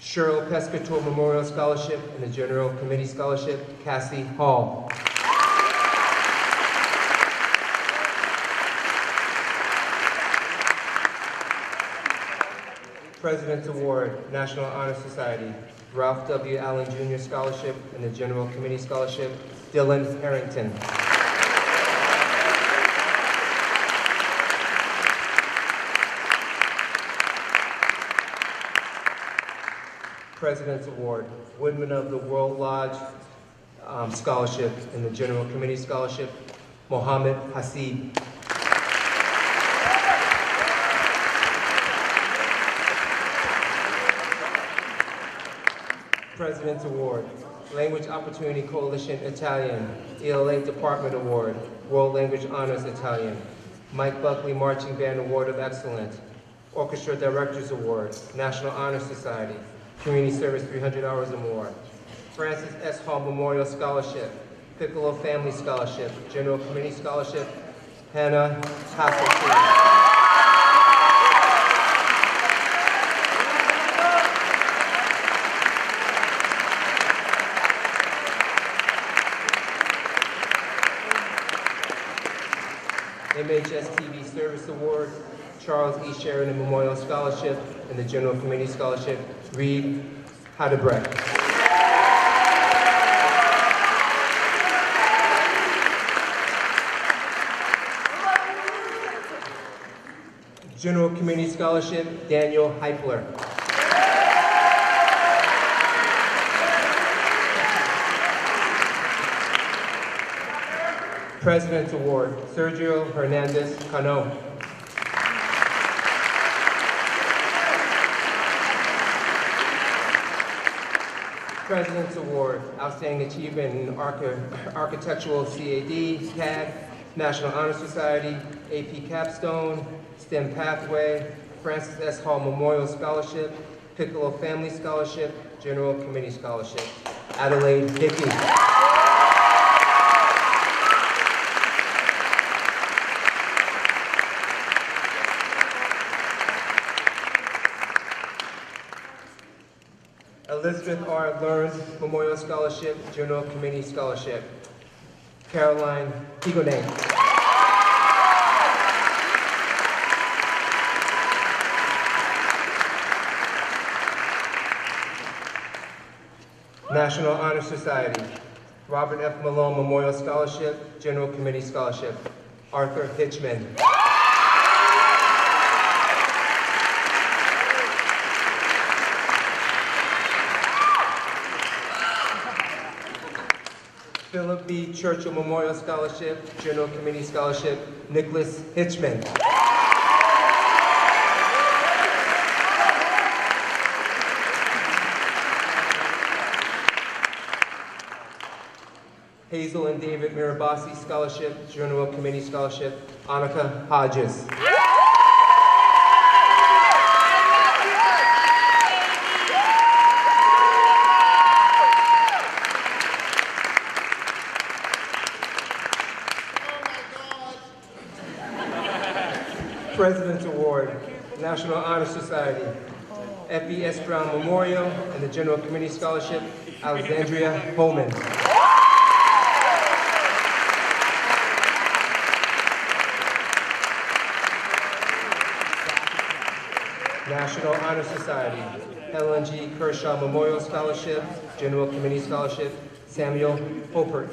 Cheryl Pescator Memorial Scholarship and the General Committee Scholarship, Cassie Hall. President's Award, National Honor Society, Ralph W. Allen Jr. Scholarship and the General Committee Scholarship, Dylan Harrington. President's Award, Woodman of the World Lodge Scholarship and the General Committee Scholarship, Mohammed Hasib. President's Award, Language Opportunity Coalition Italian, ELA Department Award, World Language Honors Italian, Mike Buckley Marching Band Award of Excellence, Orchestra Directors Award, National Honor Society, Community Service 300 hours or more, Francis S. Hall Memorial Scholarship, Piccolo Family Scholarship, General Committee Scholarship, Hannah Hasselstein. MHS TV Service Award, Charles E. Sheridan Memorial Scholarship, and the General Committee Scholarship, Reed Hadebrecht. General Committee Scholarship, Daniel Heipler. President's Award, Sergio Hernandez Cano. President's Award, Outstanding Achievement in Architectural CAD, CAD, National Honor Society, AP Capstone, STEM Pathway, Francis S. Hall Memorial Scholarship, Piccolo Family Scholarship, General Committee Scholarship. Adelaide Hickey. Elizabeth R. Learns Memorial Scholarship, General Committee Scholarship. Caroline Higoden. National Honor Society. Robert F. Malone Memorial Scholarship, General Committee Scholarship. Arthur Hitchman. Philip B. Churchill Memorial Scholarship, General Committee Scholarship, Nicholas Hitchman. Hazel and David Mirabassi Scholarship, General Committee Scholarship, Annika Hodges. President's Award, National Honor Society, F.E.S. Brown Memorial, and the General Committee Scholarship, Alexandria Holman. National Honor Society, Helen G. Kershaw Memorial Scholarship, General Committee Scholarship, Samuel Hopert.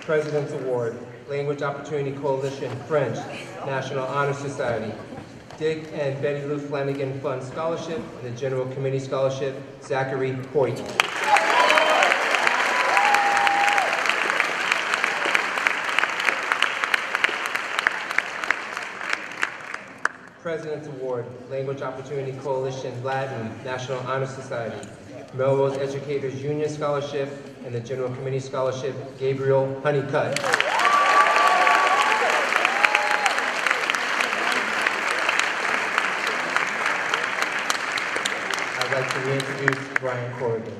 President's Award, Language Opportunity Coalition, French, National Honor Society, Dick and Betty Lou Flanagan Fund Scholarship, and the General Committee Scholarship, Zachary Hoyt. President's Award, Language Opportunity Coalition, Latin, National Honor Society, Melrose Educators Union Scholarship, and the General Committee Scholarship, Gabriel Honeycutt. I'd like to reintroduce Brian Corrigan.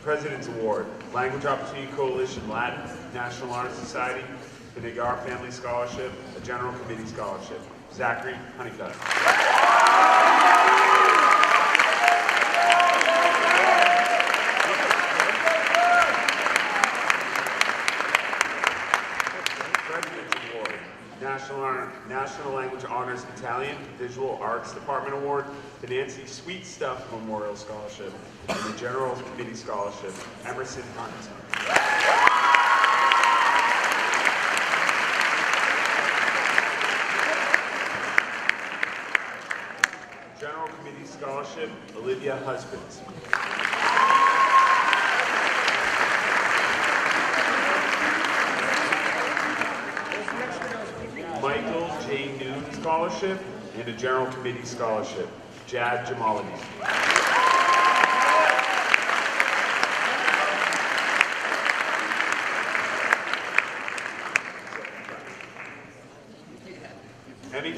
President's Award, Language Opportunity Coalition, Latin, National Honor Society, the Garrape Family Scholarship, a General Committee Scholarship, Zachary Honeycutt. President's Award, National Language Honors Italian, Visual Arts Department Award, the Nancy Sweet Stuff Memorial Scholarship, and the General Committee Scholarship, Emerson Hunt. General Committee Scholarship, Olivia Husbands. Michael J. Noon Scholarship, and a General Committee Scholarship, Jad Jamalini.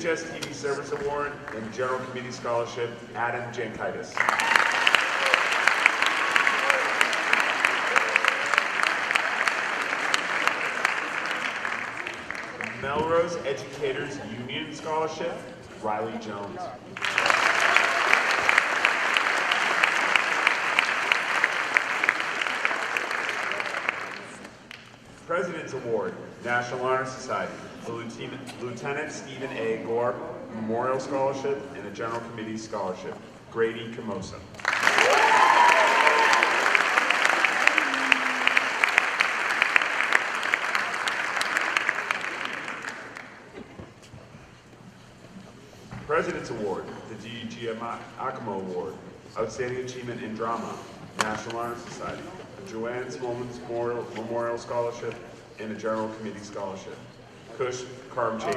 MHS TV Service Award and General Committee Scholarship, Adam Jankitis. Melrose Educators Union Scholarship, Riley Jones. President's Award, National Honor Society, the Lieutenant Stephen A. Garrape Memorial Scholarship and a General Committee Scholarship, Grady Camosa. President's Award, the D.G. Akamo Award, Outstanding Achievement in Drama, National Honor Society, the Joanne Smolman's Memorial Scholarship, and a General Committee Scholarship, Kush Karamchady.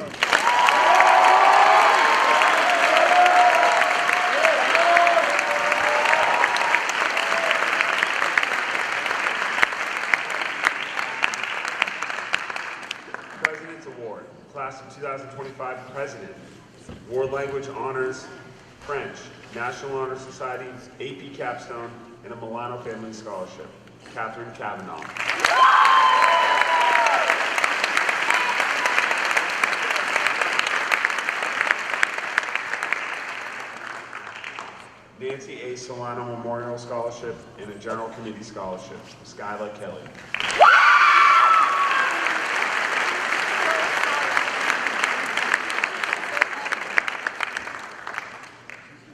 President's Award, Class of 2025 President, World Language Honors, French, National Honor Society, AP Capstone, and a Milano Family Scholarship, Catherine Kavanaugh. Nancy A. Solano Memorial Scholarship and a General Committee Scholarship, Skyla Kelly.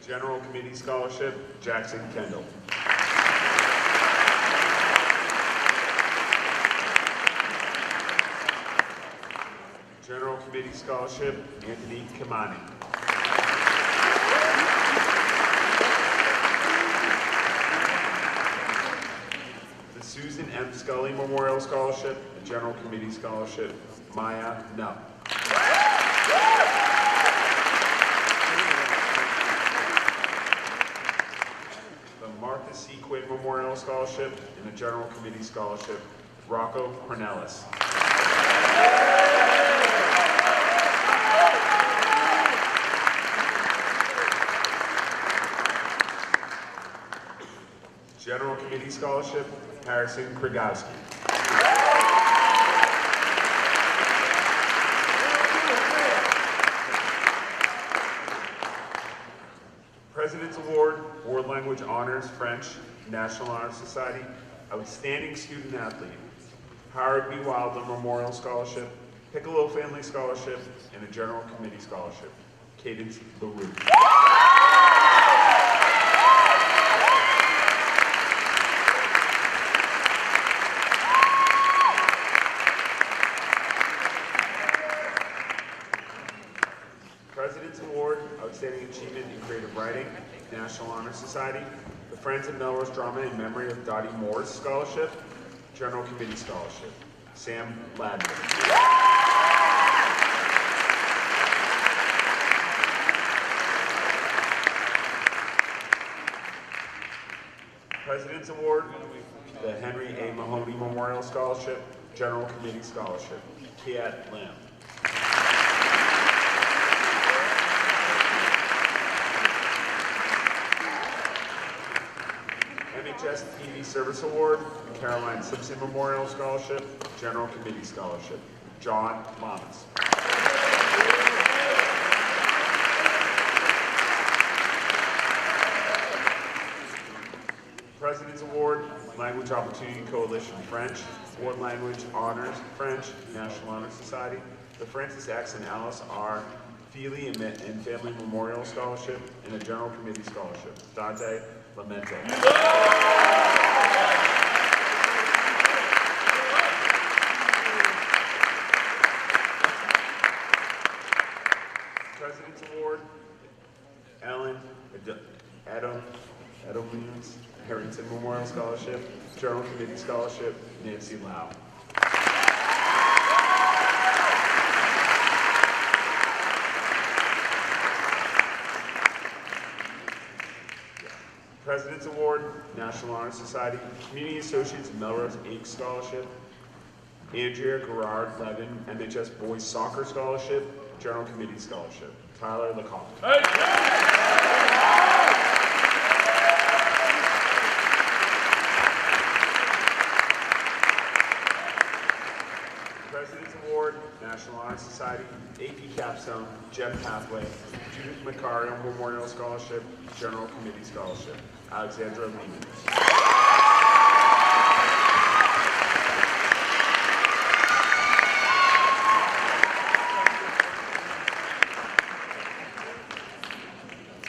General Committee Scholarship, Jackson Kendall. General Committee Scholarship, Anthony Kamani. The Susan M. Scully Memorial Scholarship, a General Committee Scholarship, Maya No. Martha C. Quinn Memorial Scholarship and a General Committee Scholarship, Rocco Cornelis. General Committee Scholarship, Harrison Kragowski. President's Award, World Language Honors, French, National Honor Society, Outstanding Student Athlete, Howard B. Wilder Memorial Scholarship, Piccolo Family Scholarship, and a General Committee Scholarship, Cadence LaRue. President's Award, Outstanding Achievement in Creative Writing, National Honor Society, the Friends of Melrose Drama in Memory of Dottie Moore's Scholarship, General Committee Scholarship, Sam Ladner. President's Award, the Henry A. Mahoney Memorial Scholarship, General Committee Scholarship, Kiat Lamb. MHS TV Service Award, Caroline Simpson Memorial Scholarship, General Committee Scholarship, John Lamas. President's Award, Language Opportunity Coalition French, World Language Honors French, National Honor Society, the Francis X and Alice R. Feely and Family Memorial Scholarship, and a General Committee Scholarship, Dante Lamente. President's Award, Ellen Adam Williams Harrington Memorial Scholarship, General Committee Scholarship, Nancy Lau. President's Award, National Honor Society, Community Associates Melrose Ake Scholarship, Andrea Gerard Levin MHS Boys Soccer Scholarship, General Committee Scholarship, Tyler LeCompte. President's Award, National Honor Society, AP Capstone, GEM Pathway, Judith Macario Memorial Scholarship, General Committee Scholarship, Alexandra Lehman.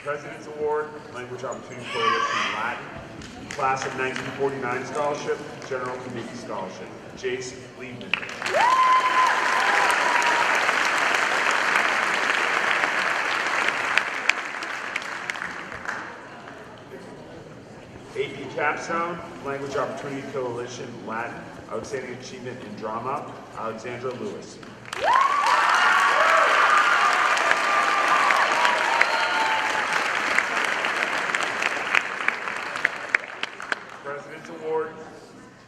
President's Award, Language Opportunity Coalition Latin, Class of 1949 Scholarship, General Committee Scholarship, Jace Liebman. AP Capstone, Language Opportunity Coalition Latin, Outstanding Achievement in Drama, Alexandra Lewis. President's Award,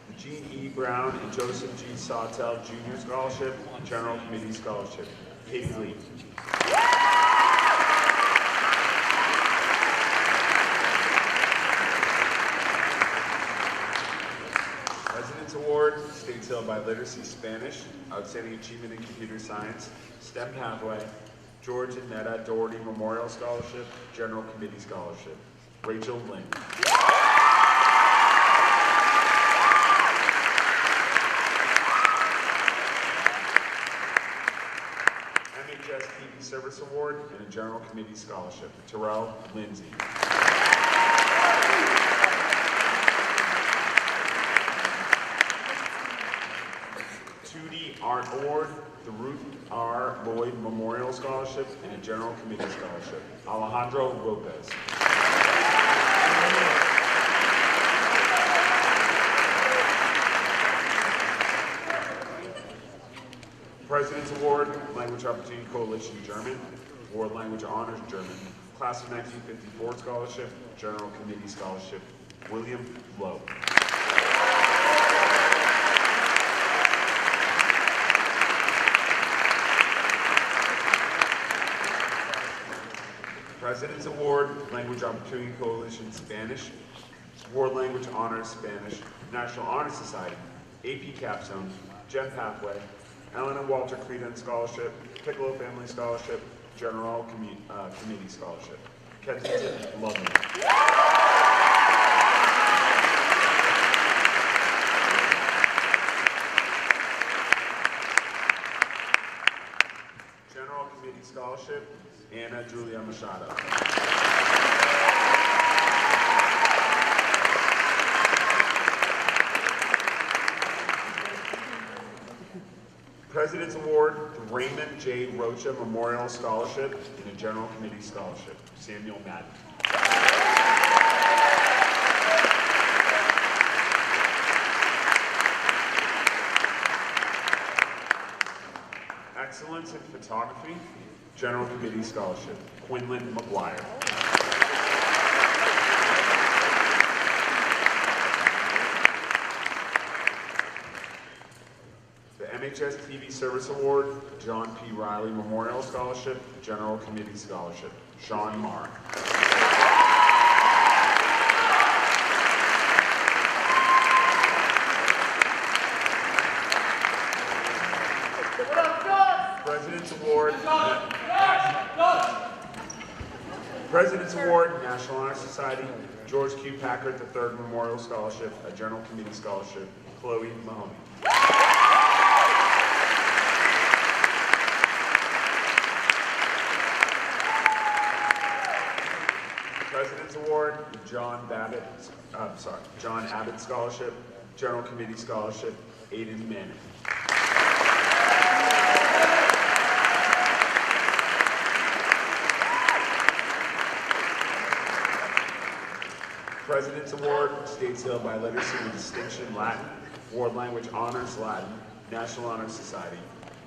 the Gene E. Brown and Joseph G. Sawtell Jr. Scholarship, General Committee Scholarship, Katie Lee. President's Award, State Seal by Literacy Spanish, Outstanding Achievement in Computer Science, STEM Pathway, George and Netta Doherty Memorial Scholarship, General Committee Scholarship, Rachel Lynn. MHS TV Service Award and a General Committee Scholarship, Terrell Lindsay. 2D Art Award, the Ruth R. Lloyd Memorial Scholarship, and a General Committee Scholarship, Alejandro Lopez. President's Award, Language Opportunity Coalition German, World Language Honors German, Class of 1954 Scholarship, General Committee Scholarship, William Lowe. President's Award, Language Opportunity Coalition Spanish, World Language Honors Spanish, National Honor Society, AP Capstone, GEM Pathway, Ellen and Walter Creedon Scholarship, Piccolo Family Scholarship, General Committee Scholarship, Kensington London. General Committee Scholarship, Anna Julia Machado. President's Award, the Raymond J. Rocha Memorial Scholarship and a General Committee Scholarship, Samuel Madden. Excellence in Photography, General Committee Scholarship, Quinlan McGuire. The MHS TV Service Award, John P. Riley Memorial Scholarship, General Committee Scholarship, Sean Marr. President's Award, President's Award, National Honor Society, George Q. Packard III Memorial Scholarship, a General Committee Scholarship, Chloe Mahoney. President's Award, John Abbott Scholarship, General Committee Scholarship, Aiden Manning. President's Award, State Seal by Literacy with Distinction Latin, World Language Honors Latin, National Honor Society,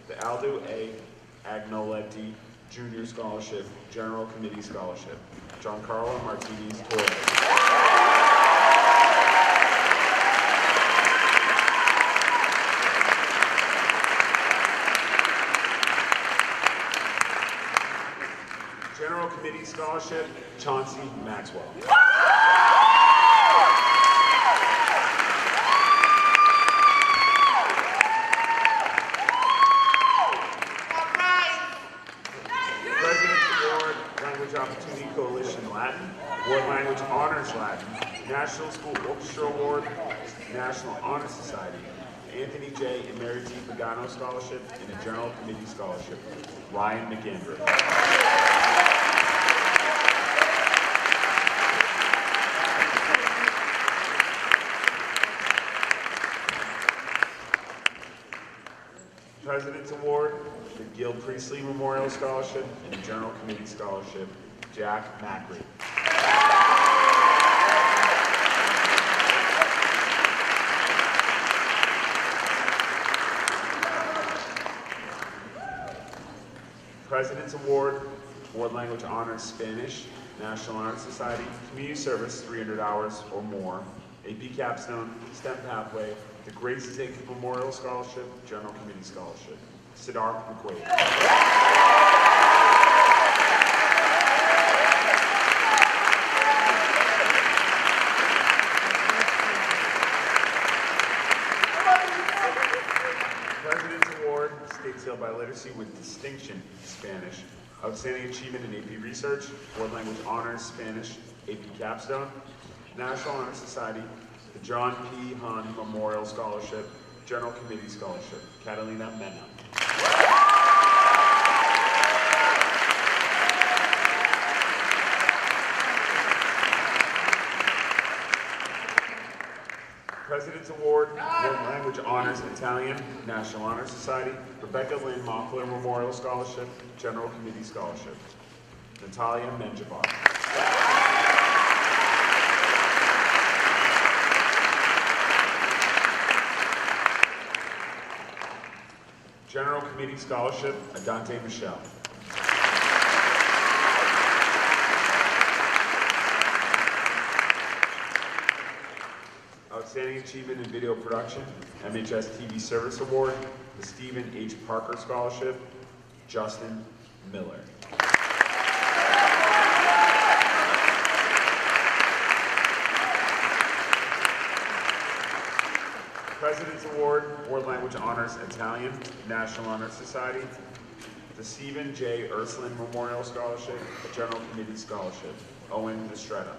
the Aldo A. Agnoletti Junior Scholarship, General Committee Scholarship, Giancarlo Martinez Torres. Scholarship, Chauncey Maxwell. President's Award, Language Opportunity Coalition Latin, World Language Honors Latin, National School Orchestra Award, National Honor Society, Anthony J. and Mary T. Pagano Scholarship, and a General Committee Scholarship, Ryan McAndrew. President's Award, the Gil Priestley Memorial Scholarship, and the General Committee Scholarship, Jack Macri. President's Award, World Language Honors Spanish, National Honor Society, Community Service 300 hours or more, AP Capstone, STEM Pathway, the Grace Zink Memorial Scholarship, General Committee Scholarship, Siddharth McQuaid. President's Award, State Seal by Literacy with Distinction, Spanish, Outstanding Achievement in AP Research, World Language Honors Spanish, AP Capstone, National Honor Society, the John P. Hahn Memorial Scholarship, General Committee Scholarship, Catalina Mena. President's Award, World Language Honors Italian, National Honor Society, Rebecca Lynn Mockler Memorial Scholarship, General Committee Scholarship, Natalia Menjivar. General Committee Scholarship, Adante Michelle. Outstanding Achievement in Video Production, MHS TV Service Award, the Stephen H. Parker Scholarship, Justin Miller. President's Award, World Language Honors Italian, National Honor Society, the Stephen J. Ursuline Memorial Scholarship, a General Committee Scholarship, Owen Mistretta.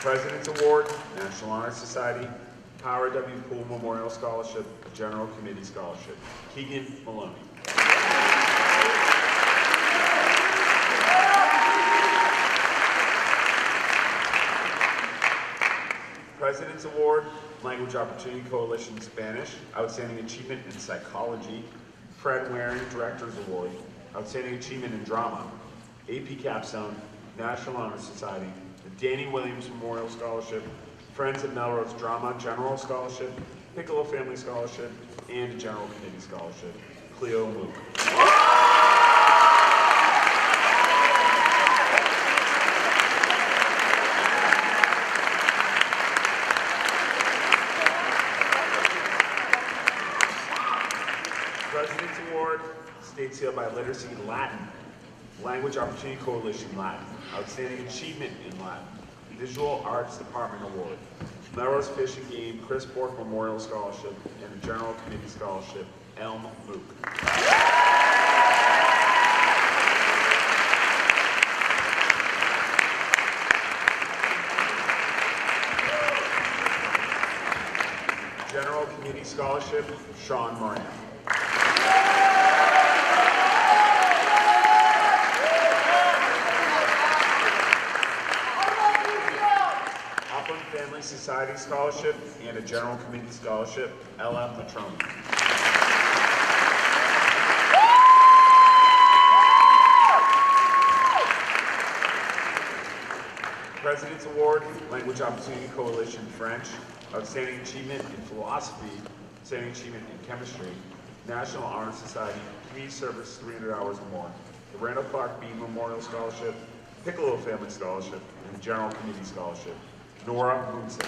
President's Award, National Honor Society, Howard W. Poole Memorial Scholarship, a General Committee Scholarship, Keegan Maloney. President's Award, Language Opportunity Coalition Spanish, Outstanding Achievement in Psychology, Fred Waring Director's Award, Outstanding Achievement in Drama, AP Capstone, National Honor Society, the Danny Williams Memorial Scholarship, Friends of Melrose Drama General Scholarship, Piccolo Family Scholarship, and a General Committee Scholarship, Cleo Luke. President's Award, State Seal by Literacy Latin, Language Opportunity Coalition Latin, Outstanding Achievement in Latin, Visual Arts Department Award, Melrose Fish and Game Chris Bork Memorial Scholarship, and the General Committee Scholarship, Elm Luke. General Committee Scholarship, Sean Moran. Family Society Scholarship and a General Committee Scholarship, Ella Matrone. President's Award, Language Opportunity Coalition French, Outstanding Achievement in Philosophy, Outstanding Achievement in Chemistry, National Honor Society, Community Service 300 hours or more, the Randall Clark B Memorial Scholarship, Piccolo Family Scholarship, and the General Committee Scholarship, Nora Moonson.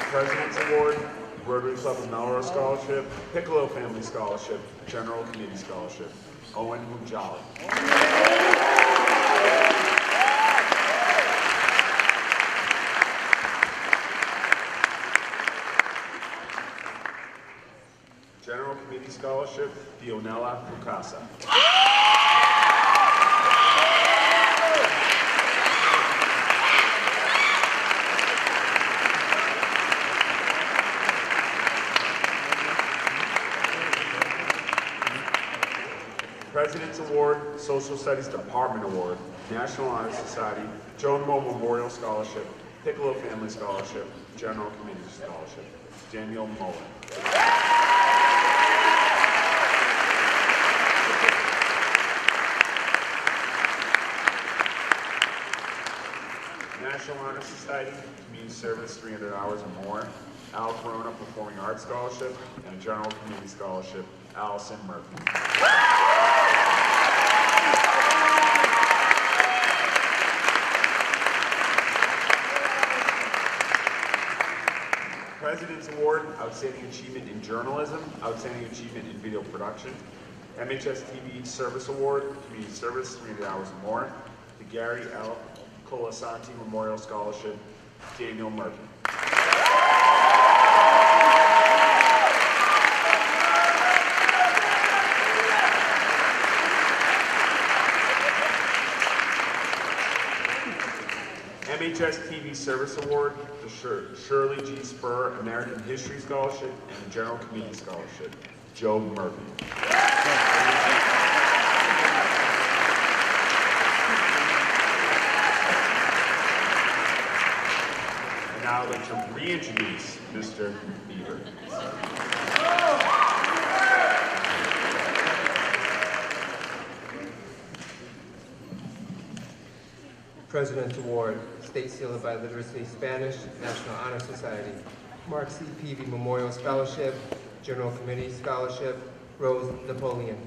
President's Award, Rotary Club of Melrose Scholarship, Piccolo Family Scholarship, General Committee Scholarship, Owen Mujali. General Committee Scholarship, Dionella Lucasa. President's Award, Social Studies Department Award, National Honor Society, Joan Moe Memorial Scholarship, Piccolo Family Scholarship, General Committee Scholarship, Daniel Mullen. National Honor Society, Community Service 300 hours or more, Al Corona Performing Arts Scholarship, and a General Committee Scholarship, Allison Murphy. President's Award, Outstanding Achievement in Journalism, Outstanding Achievement in Video Production, MHS TV Service Award, Community Service 300 hours or more, the Gary L. Colasanti Memorial Scholarship, Daniel Murphy. MHS TV Service Award, the Shirley G. Spur American History Scholarship, and the General Committee Scholarship, Joe Murphy. And now I'd like to reintroduce Mr. Bieber. President's Award, State Sealed by Literacy Spanish, National Honor Society, Mark C. Peavy Memorial Scholarship, General Committee Scholarship, Rose Napoleon.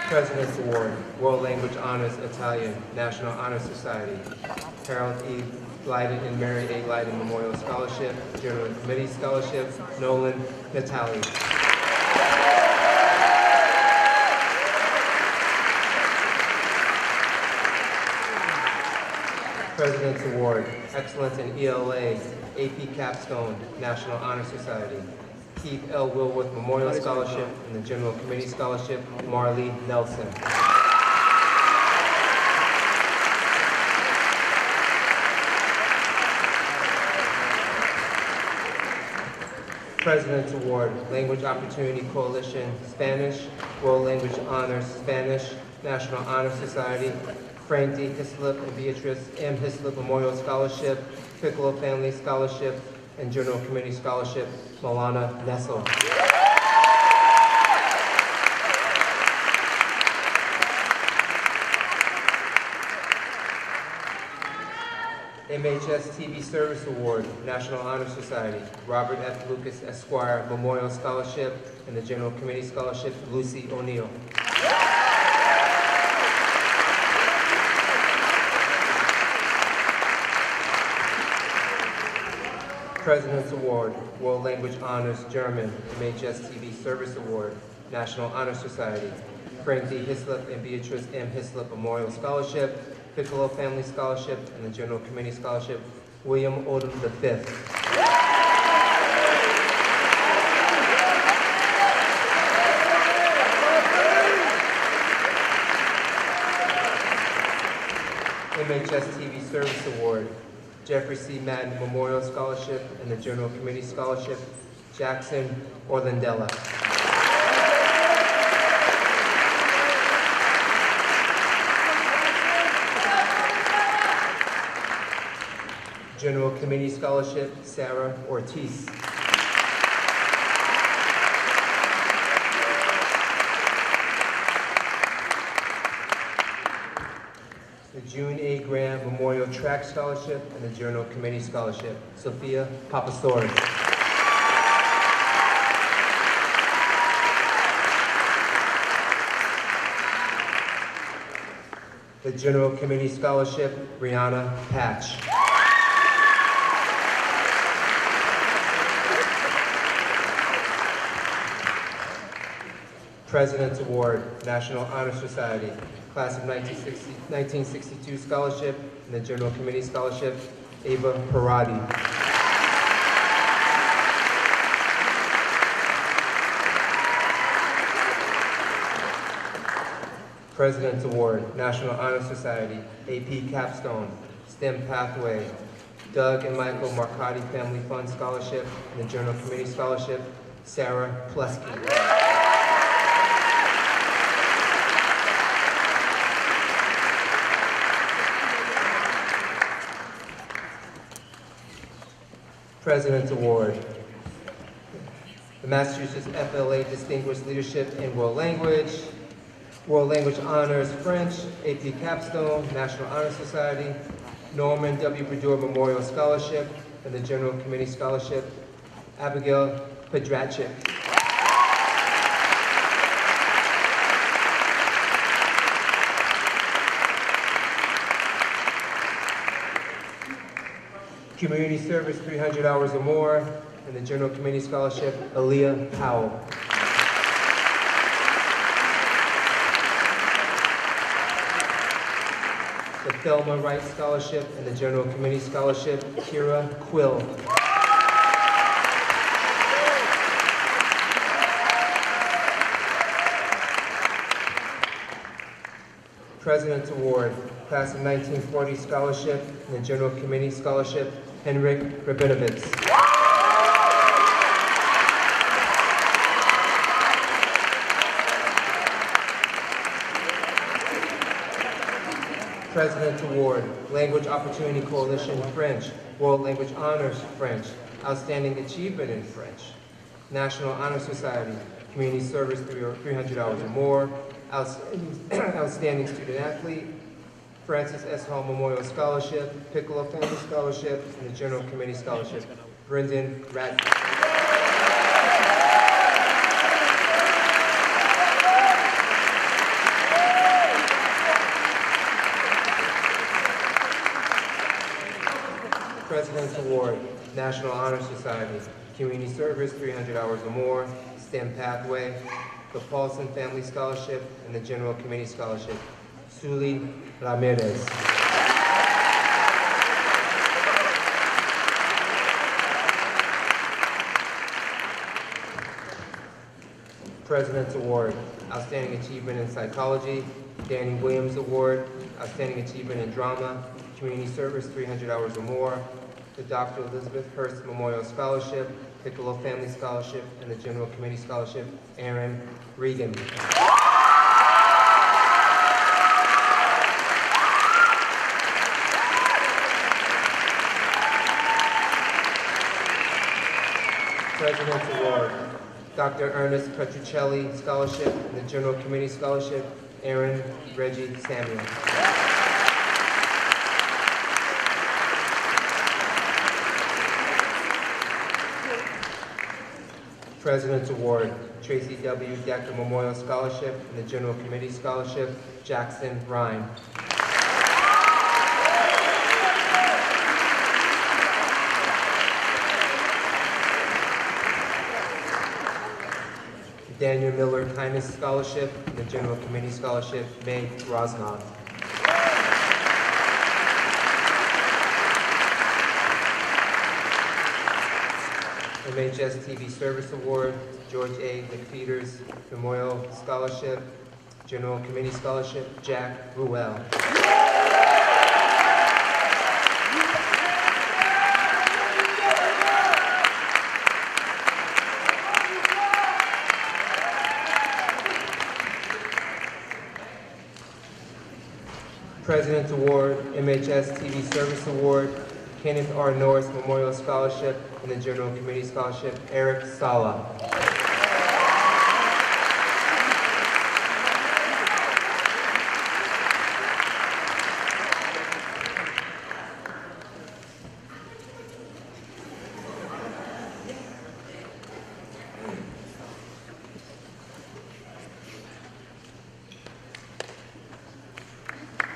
President's Award, World Language Honors Italian, National Honor Society, Harold E. Leiden and Mary A. Leiden Memorial Scholarship, General Committee Scholarship, Nolan Natali. President's Award, Excellence in ELA, AP Capstone, National Honor Society, Keith L. Wilworth Memorial Scholarship, and the General Committee Scholarship, Marley Nelson. President's Award, Language Opportunity Coalition, Spanish, World Language Honors, Spanish, National Honor Society, Frank D. Hislop and Beatrice M. Hislop Memorial Scholarship, Piccolo Family Scholarship, and General Committee Scholarship, Milana Nessel. MHS TV Service Award, National Honor Society, Robert F. Lucas Esquire Memorial Scholarship, and the General Committee Scholarship, Lucy O'Neill. President's Award, World Language Honors German, MHS TV Service Award, National Honor Society, Frank D. Hislop and Beatrice M. Hislop Memorial Scholarship, Piccolo Family Scholarship, and the General Committee Scholarship, William Odom V. MHS TV Service Award, Jeffrey C. Madden Memorial Scholarship, and the General Committee Scholarship, Jackson Orlandella. General Committee Scholarship, Sarah Ortiz. The June A. Graham Memorial Track Scholarship and the General Committee Scholarship, Sophia Papastoris. The General Committee Scholarship, Brianna Patch. President's Award, National Honor Society, Class of 1962 Scholarship, and the General Committee Scholarship, Ava Parati. President's Award, National Honor Society, AP Capstone, STEM Pathway, Doug and Michael Marcotti Family Fund Scholarship, and the General Committee Scholarship, Sarah Plesky. President's Award, the Massachusetts FLA Distinguished Leadership in World Language Honors French, AP Capstone, National Honor Society, Norman W. Brodeur Memorial Scholarship, and the General Committee Scholarship, Abigail Pedrachik. Community Service 300 hours or more, and the General Committee Scholarship, Aaliyah Powell. The Thelma Wright Scholarship and the General Committee Scholarship, Kira Quill. President's Award, Class of 1940 Scholarship and the General Committee Scholarship, Henrik Rabinovitz. President's Award, Language Opportunity Coalition French, World Language Honors French, Outstanding Achievement in French, National Honor Society, Community Service 300 hours or more, Outstanding Student Athlete, Francis S. Hall Memorial Scholarship, Piccolo Family Scholarship, and the General Committee Scholarship, Brendan Radcliffe. President's Award, National Honor Society, Community Service 300 hours or more, STEM Pathway, the Paulson Family Scholarship, and the General Committee Scholarship, Suli Ramirez. President's Award, Outstanding Achievement in Psychology, Danny Williams Award, Outstanding Achievement in Drama, Community Service 300 hours or more, the Dr. Elizabeth Hurst Memorial Scholarship, Piccolo Family Scholarship, and the General Committee Scholarship, Aaron Regan. President's Award, Dr. Ernest Petruccelli Scholarship, and the General Committee Scholarship, Aaron Reggie Samuel. President's Award, Tracy W. Decker Memorial Scholarship, and the General Committee Scholarship, Jackson Ryan. Daniel Miller Kindness Scholarship, and the General Committee Scholarship, Meg Rosnoff. MHS TV Service Award, George A. McPeters Memorial Scholarship, General Committee Scholarship, Jack Ruel. President's Award, MHS TV Service Award, Kenneth R. Norris Memorial Scholarship, and the General Committee Scholarship, Eric Sala.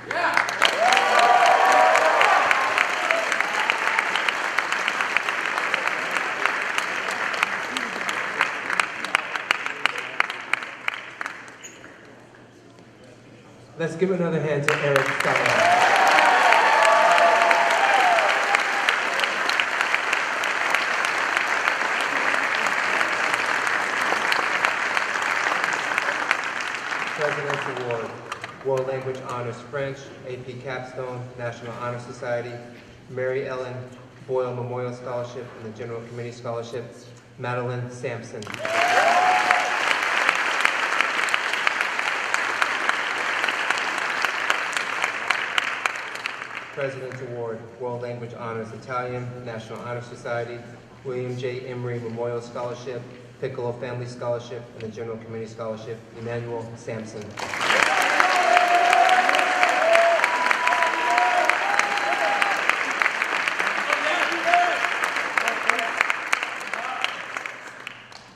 Yeah. Let's give another hand to Eric Stein. President's Award, World Language Honors French, AP Capstone, National Honor Society, Mary Ellen Boyle Memorial Scholarship and the General Committee Scholarship, Madeline Sampson. President's Award, World Language Honors Italian, National Honor Society, William J. Emery Memorial Scholarship, Piccolo Family Scholarship, and the General Committee Scholarship, Emmanuel Sampson.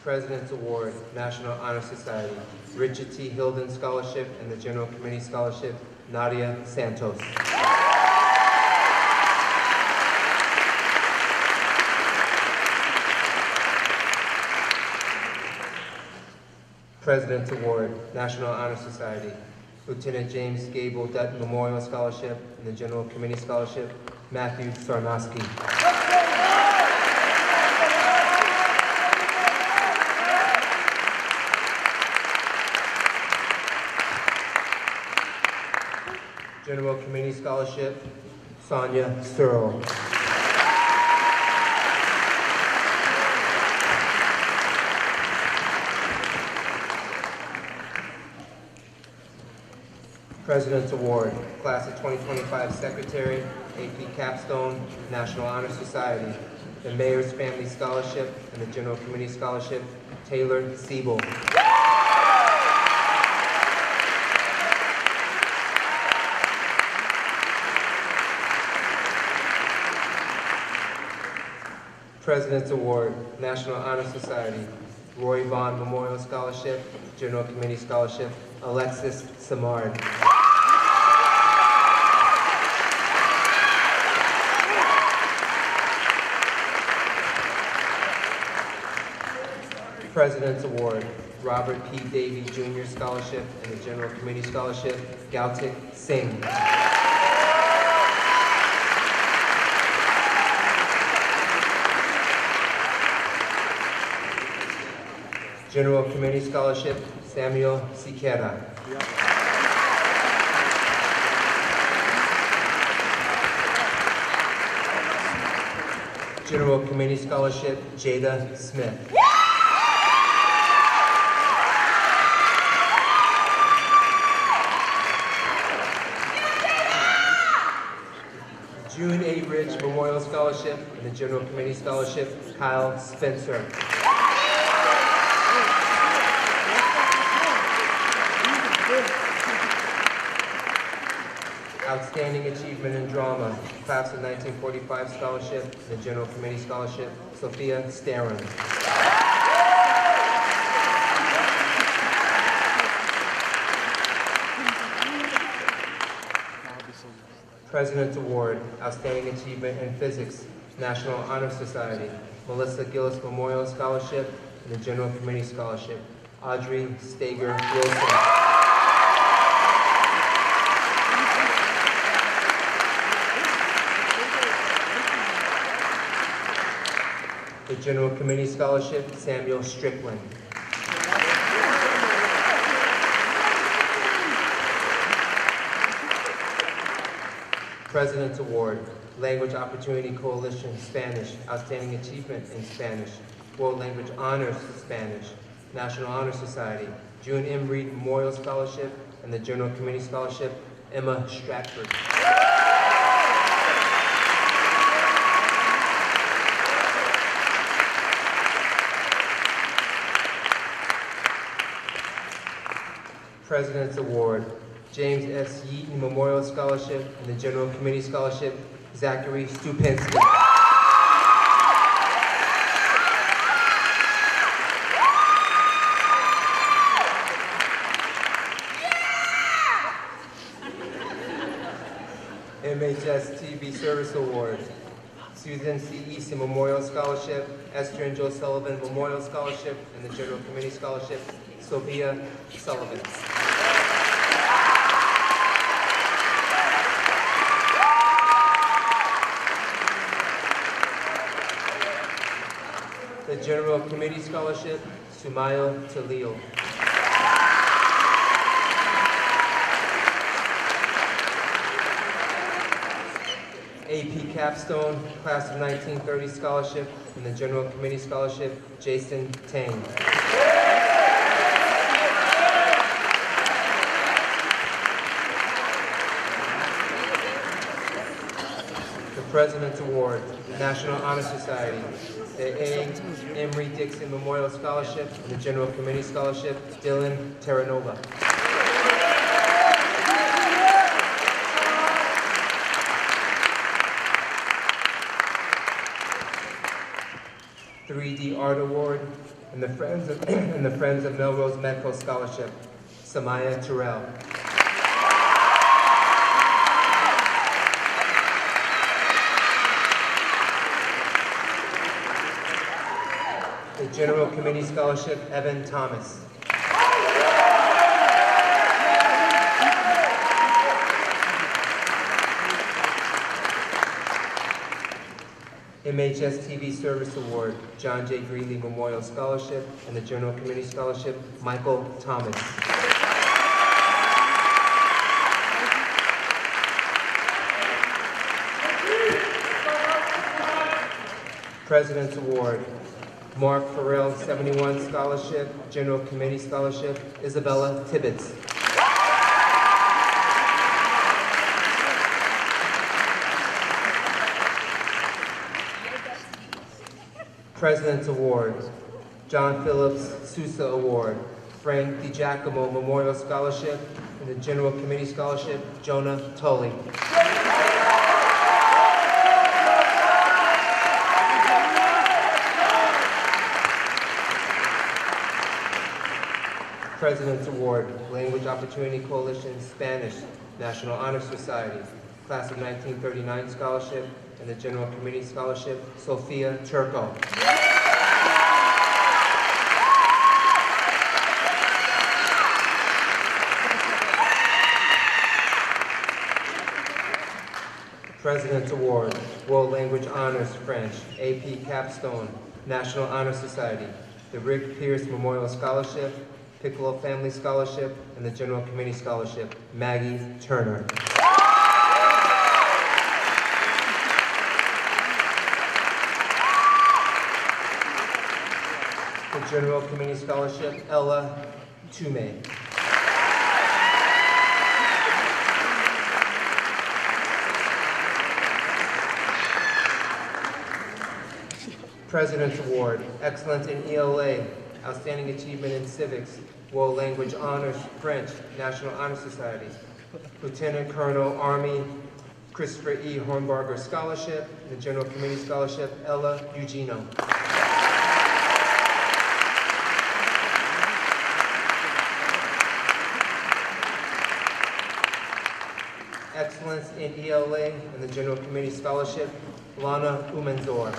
President's Award, National Honor Society, Richard T. Hilden Scholarship, and the General Committee Scholarship, Nadia Santos. President's Award, National Honor Society, Lieutenant James Gable Dutton Memorial Scholarship and the General Committee Scholarship, Matthew Sarnowski. General Committee Scholarship, Sonia Searle. President's Award, Class of 2025 Secretary, AP Capstone, National Honor Society, the Mayor's Family Scholarship, and the General Committee Scholarship, Taylor Siebel. President's Award, National Honor Society, Roy Vaughn Memorial Scholarship, General Committee Scholarship, Alexis Samard. President's Award, Robert P. Davey Jr. Scholarship and the General Committee Scholarship, Gautik Singh. General Committee Scholarship, Samuel Siqueira. General Committee Scholarship, Jada Smith. June A. Rich Memorial Scholarship and the General Committee Scholarship, Kyle Spencer. Outstanding Achievement in Drama, Class of 1945 Scholarship and the General Committee Scholarship, Sophia Staron. President's Award, Outstanding Achievement in Physics, National Honor Society, Melissa Gillis Memorial Scholarship, and the General Committee Scholarship, Audrey Stager Wilson. The General Committee Scholarship, Samuel Strickland. President's Award, Language Opportunity Coalition, Spanish, Outstanding Achievement in Spanish, World Language Honors, Spanish, National Honor Society, June M. Reed Memorial Scholarship, and the General Committee Scholarship, Emma Stratford. President's Award, James S. Yeaton Memorial Scholarship and the General Committee Scholarship, Zachary Stupinsky. MHS TV Service Award, Susan C. Easton Memorial Scholarship, Esther and Joe Sullivan Memorial Scholarship, and the General Committee Scholarship, Sophia Sullivan. General Committee Scholarship, Sumayo Talil. AP Capstone, Class of 1930 Scholarship, and the General Committee Scholarship, Jason Tang. The President's Award, National Honor Society, the A. Emory Dixon Memorial Scholarship, and the General Committee Scholarship, Dylan Terranova. .3D Art Award, and the Friends of Melrose Medical Scholarship, Samaya Terrell. The General Committee Scholarship, Evan Thomas. MHS TV Service Award, John J. Greeley Memorial Scholarship, and the General Committee Scholarship, Michael Thomas. President's Award, Mark Farrell 71 Scholarship, General Committee Scholarship, Isabella Tibbetts. President's Award, John Phillips Sousa Award, Frank DiGiacomo Memorial Scholarship, and the General Committee Scholarship, Jonah Tully. President's Award, Language Opportunity Coalition, Spanish, National Honor Society, Class of 1939 Scholarship, and the General Committee Scholarship, Sophia Turco. President's Award, World Language Honors French, AP Capstone, National Honor Society, the Rick Pierce Memorial Scholarship, Piccolo Family Scholarship, and the General Committee Scholarship, Maggie Turner. The General Committee Scholarship, Ella Tume. President's Award, Excellence in ELA, Outstanding Achievement in Civics, World Language Honors, French, National Honor Society, Lieutenant Colonel Army Christopher E. Hornbarger Scholarship, and the General Committee Scholarship, Ella Eugenio. Excellence in ELA, and the General Committee Scholarship, Lana Umenzor.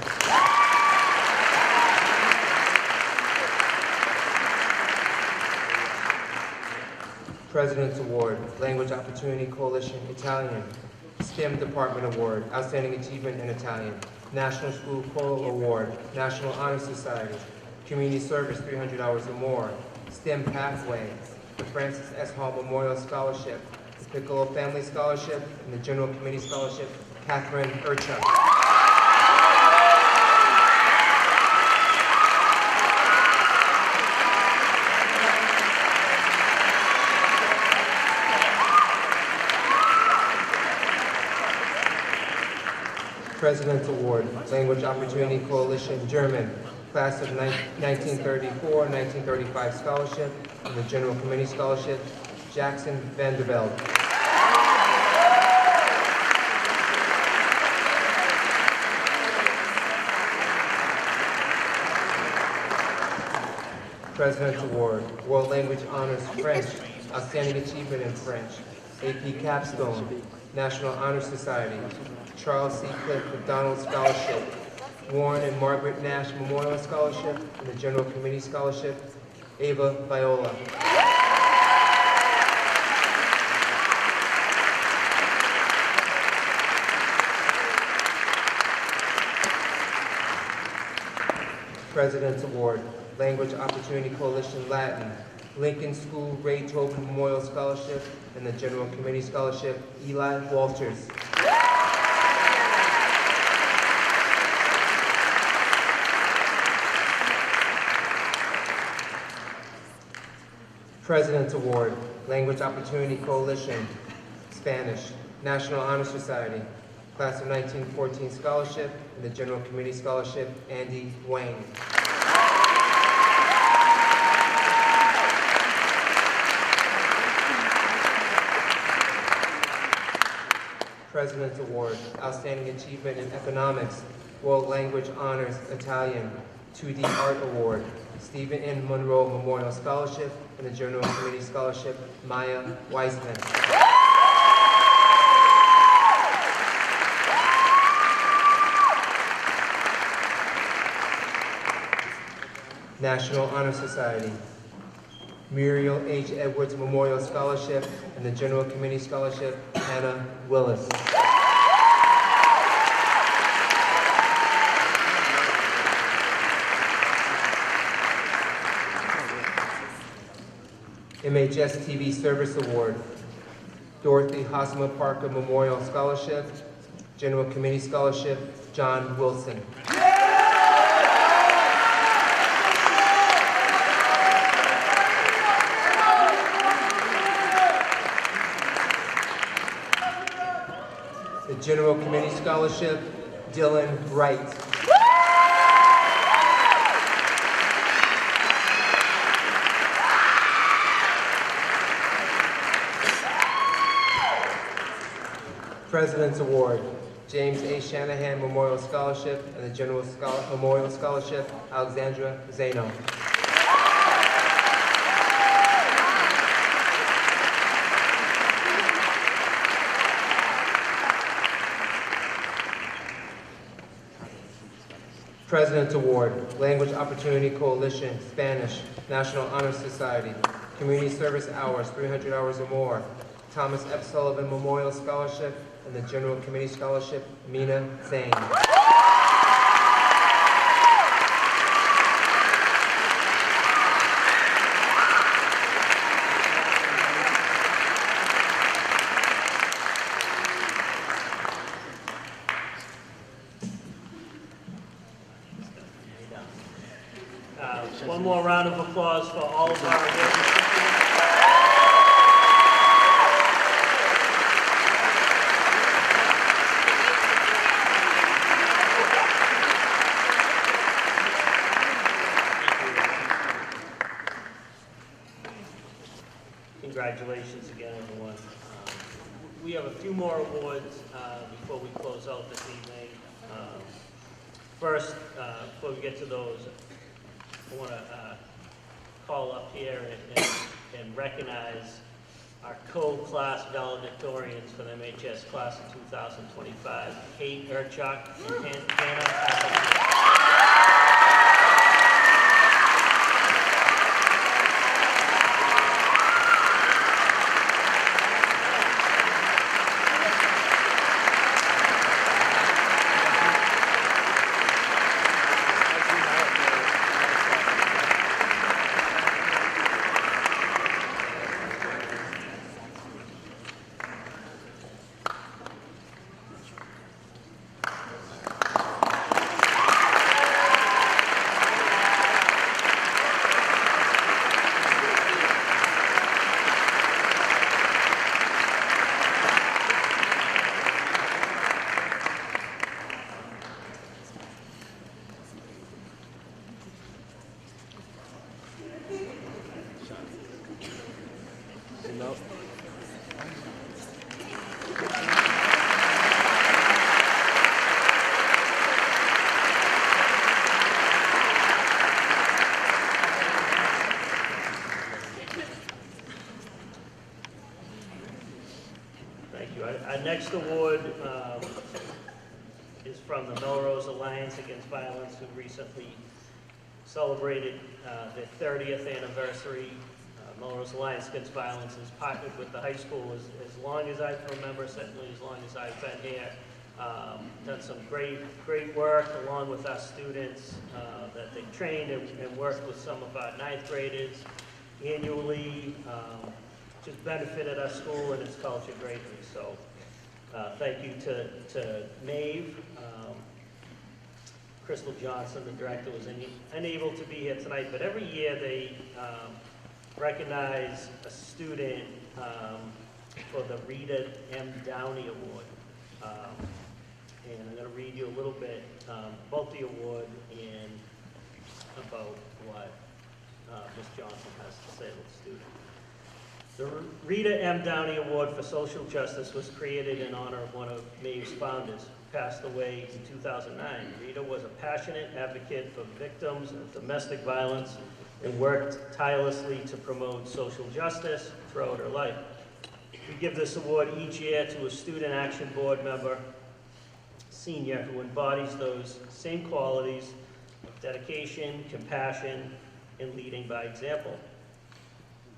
President's Award, Language Opportunity Coalition, Italian, STEM Department Award, Outstanding Achievement in Italian, National School Choral Award, National Honor Society, Community Service 300 hours or more, STEM Pathway, the Francis S. Hall Memorial Scholarship, the Piccolo Family Scholarship, and the General Committee Scholarship, Catherine Urcha. President's Award, Language Opportunity Coalition, German, Class of 1934-1935 Scholarship, and the General Committee Scholarship, Jackson Vandervelde. President's Award, World Language Honors, French, Outstanding Achievement in French, AP Capstone, National Honor Society, Charles C. Cliff McDonald Scholarship, Warren and Margaret Nash Memorial Scholarship, and the General Committee Scholarship, Ava Viola. President's Award, Language Opportunity Coalition Latin, Lincoln School Ray Tobin Memorial Scholarship, and the General Committee Scholarship, Eli Walters. President's Award, Language Opportunity Coalition, Spanish, National Honor Society, Class of 1914 Scholarship, and the General Committee Scholarship, Andy Wang. President's Award, Outstanding Achievement in Economics, World Language Honors, Italian, 2D Art Award, Stephen N. Monroe Memorial Scholarship, and the General Committee Scholarship, Maya Weisman. National Honor Society, Muriel H. Edwards Memorial Scholarship, and the General Committee Scholarship, Hannah Willis. MHS TV Service Award, Dorothy Hosma Parker Memorial Scholarship, General Committee Scholarship, John Wilson. The General Committee Scholarship, Dylan Wright. President's Award, James A. Shanahan Memorial Scholarship, and the General Memorial Scholarship, Alexandra Zeno. President's Award, Language Opportunity Coalition, Spanish, National Honor Society, Community Service Hours, 300 hours or more, Thomas F. Sullivan Memorial Scholarship, and the General Committee Scholarship, Mina Zane. One more round of applause for all of our recipients. Congratulations again, everyone. We have a few more awards before we close out this evening. First, before we get to those, I want to call up here and recognize our co-class valedictorians for the MHS class of 2025, Kate Erchuk and Hannah. Our next award is from the Melrose Alliance Against Violence, who recently celebrated their 30th anniversary. Melrose Alliance Against Violence has partnered with the high school as long as I can remember, certainly as long as I've been here. Done some great work along with our students that they trained and worked with some of our 9th graders annually. Just benefited our school and its culture greatly. So thank you to Maeve. Crystal Johnson, the director, was unable to be here tonight, but every year they recognize a student for the Rita M. Downey Award. And I'm going to read you a little bit about the award and about what Ms. Johnson has to say about the student. The Rita M. Downey Award for Social Justice was created in honor of one of Maeve's founders, who passed away in 2009. Rita was a passionate advocate for victims of domestic violence and worked tirelessly to promote social justice throughout her life. We give this award each year to a Student Action Board member, senior, who embodies those same qualities of dedication, compassion, and leading by example.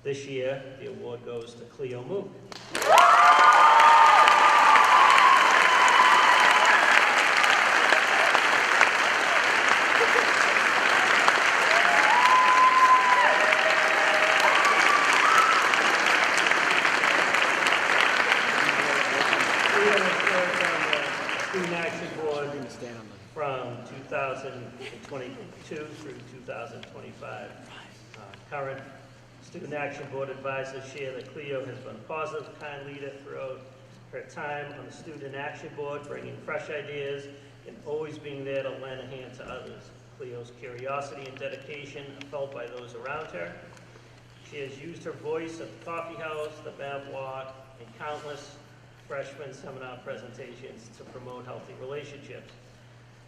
This year, the award goes to Cleo Mook. From 2022 through 2025. Current Student Action Board advisors share that Cleo has been a positive, kind leader throughout her time on the Student Action Board, bringing fresh ideas and always being there to lend a hand to others. Cleo's curiosity and dedication are felt by those around her. She has used her voice at the coffee house, the Mav Walk, and countless freshman seminar presentations to promote healthy relationships.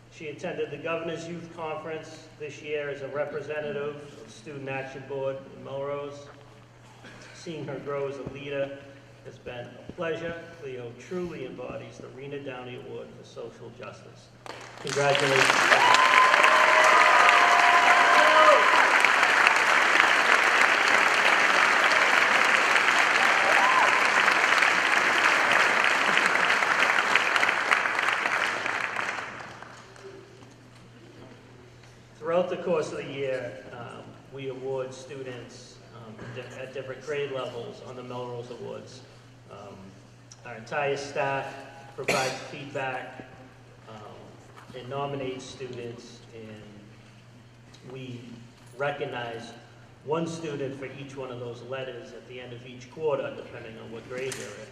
She attended the Governor's Youth Conference this year as a representative of the Student Action Board in Melrose. Seeing her grow as a leader has been a pleasure. Cleo truly embodies the Rena Downey Award for Social Justice. Congratulations. Throughout the course of the year, we award students at different grade levels on the Melrose Awards. Our entire staff provides feedback and nominates students, and we recognize one student for each one of those letters at the end of each quarter, depending on what grade they're in.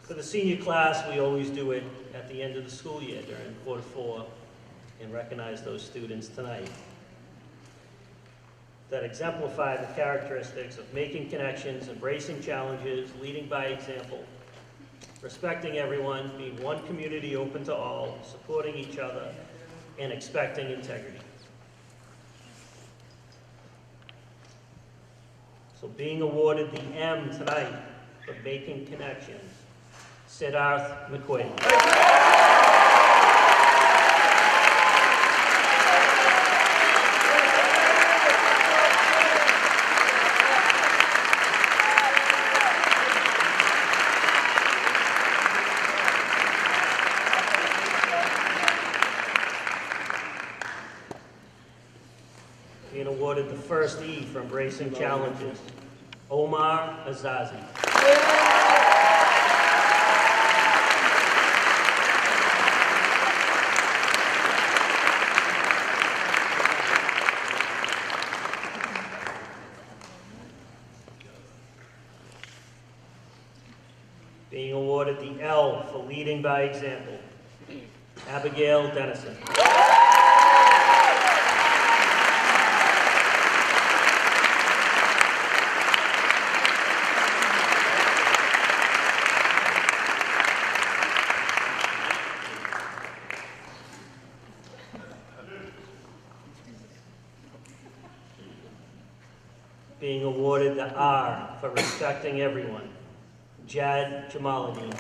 For the senior class, we always do it at the end of the school year during quarter 4, and recognize those students tonight that exemplify the characteristics of making connections, embracing challenges, leading by example, respecting everyone, being one community open to all, supporting each other, and expecting integrity. So being awarded the M tonight for making connections, Siddharth McQuaid. Being awarded the first E for embracing challenges, Omar Azazi. Being awarded the L for leading by example, Abigail Dennison. Being awarded the R for respecting everyone, Jad Jamaluddin.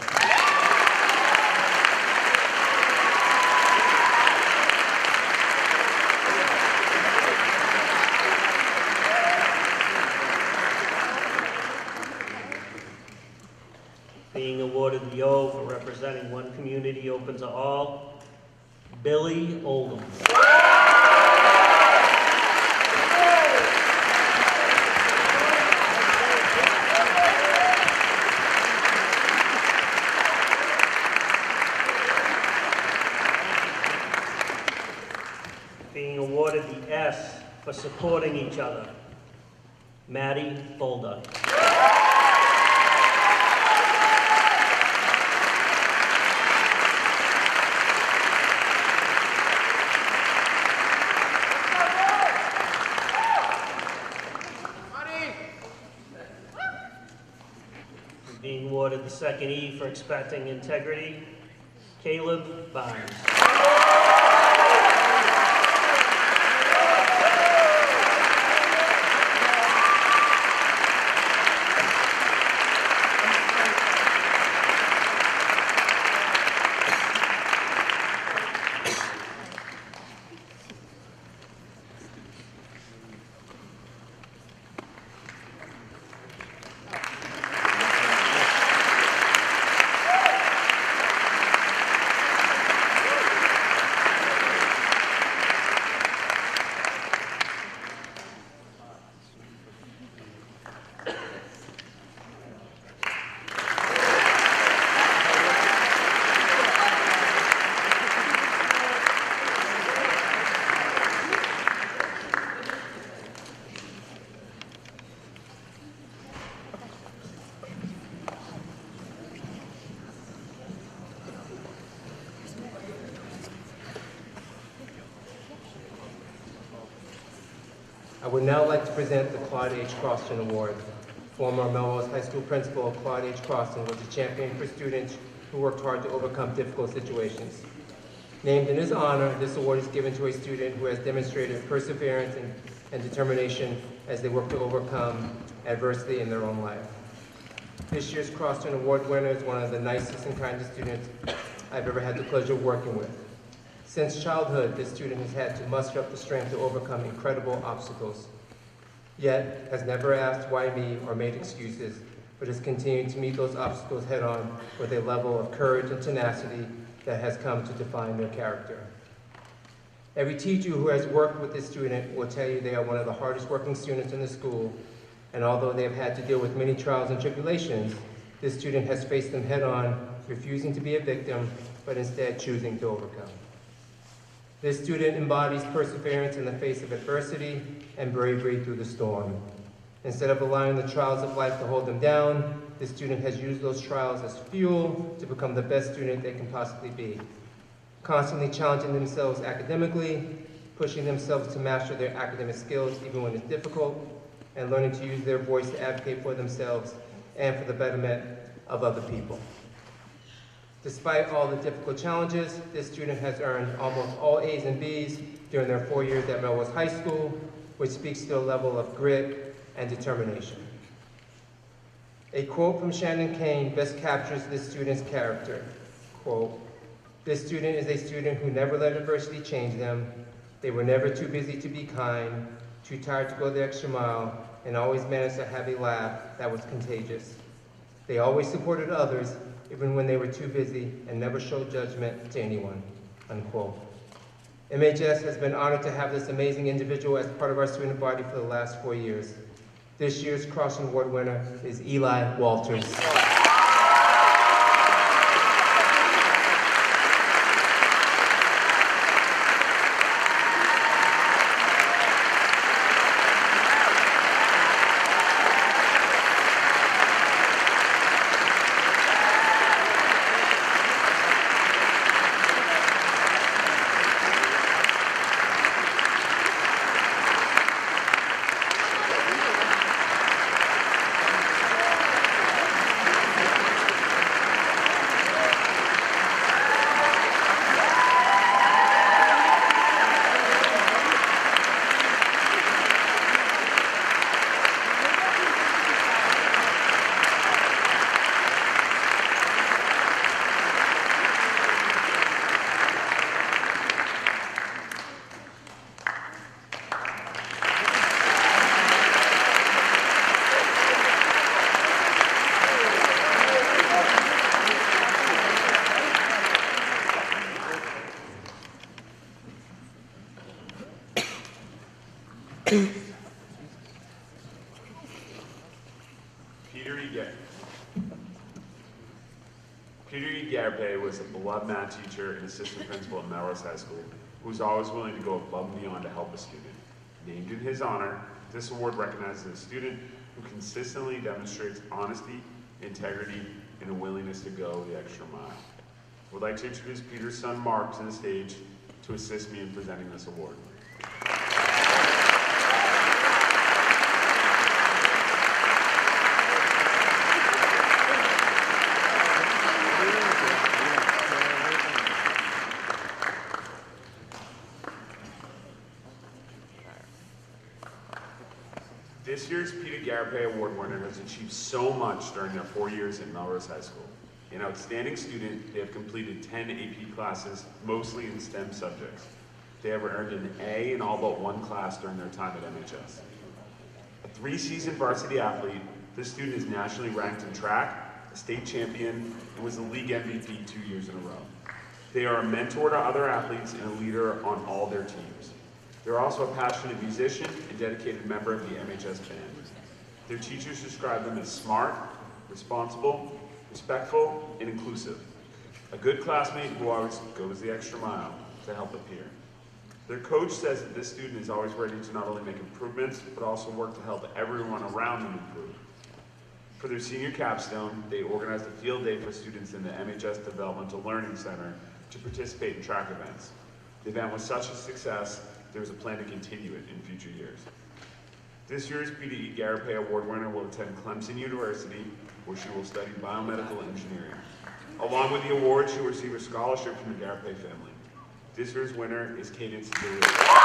Being awarded the O for representing one community open to all, Billy Oldham. Being awarded the S for supporting each other, Maddie Bolduck. Being awarded the second E for expecting integrity, Caleb Barnes. I would now like to present the Claude H. Crossen Award. Former Melrose High School principal Claude H. Crossen was a champion for students who worked hard to overcome difficult situations. Named in his honor, this award is given to a student who has demonstrated perseverance and determination as they work to overcome adversity in their own life. This year's Crossen Award winner is one of the nicest and kindest students I've ever had the pleasure of working with. Since childhood, this student has had to muster up the strength to overcome incredible obstacles, yet has never asked why me or made excuses, but has continued to meet those obstacles head-on with a level of courage and tenacity that has come to define their character. Every teacher who has worked with this student will tell you they are one of the hardest working students in the school, and although they have had to deal with many trials and tribulations, this student has faced them head-on, refusing to be a victim, but instead choosing to overcome. This student embodies perseverance in the face of adversity and bravery through the storm. Instead of allowing the trials of life to hold them down, this student has used those trials as fuel to become the best student they can possibly be. Constantly challenging themselves academically, pushing themselves to master their academic skills even when it's difficult, and learning to use their voice to advocate for themselves and for the betterment of other people. Despite all the difficult challenges, this student has earned almost all A's and B's during their 4 years at Melrose High School, which speaks to a level of grit and determination. A quote from Shannon Kane best captures this student's character. Quote, "This student is a student who never let adversity change them. They were never too busy to be kind, too tired to go the extra mile, and always managed to have a laugh that was contagious. They always supported others, even when they were too busy, and never showed judgment to anyone," unquote. MHS has been honored to have this amazing individual as part of our student body for the last 4 years. This year's Crossen Award winner is Eli Walters. Peter E. Garrape was a beloved math teacher and assistant principal at Melrose High School who was always willing to go above and beyond to help a student. Named in his honor, this award recognizes a student who consistently demonstrates honesty, integrity, and a willingness to go the extra mile. I would like to introduce Peter's son, Mark, to the stage to assist me in presenting this award. This year's Peter Garrape Award winner has achieved so much during their 4 years at Melrose High School. An outstanding student, they have completed 10 AP classes, mostly in STEM subjects. They have earned an A in all but one class during their time at MHS. A 3-season varsity athlete, this student is nationally ranked in track, a state champion, and was the league MVP 2 years in a row. They are a mentor to other athletes and a leader on all their teams. They're also a passionate musician and dedicated member of the MHS band. Their teachers describe them as smart, responsible, respectful, and inclusive. A good classmate who always goes the extra mile to help a peer. Their coach says that this student is always ready to not only make improvements, but also work to help everyone around them improve. For their senior capstone, they organized a field day for students in the MHS Developmental Learning Center to participate in track events. The event was such a success, there was a plan to continue it in future years. This year's Peter E. Garrape Award winner will attend Clemson University, where she will study biomedical engineering. Along with the award, she will receive a scholarship from the Garrape family. This year's winner is Cadence Garrape.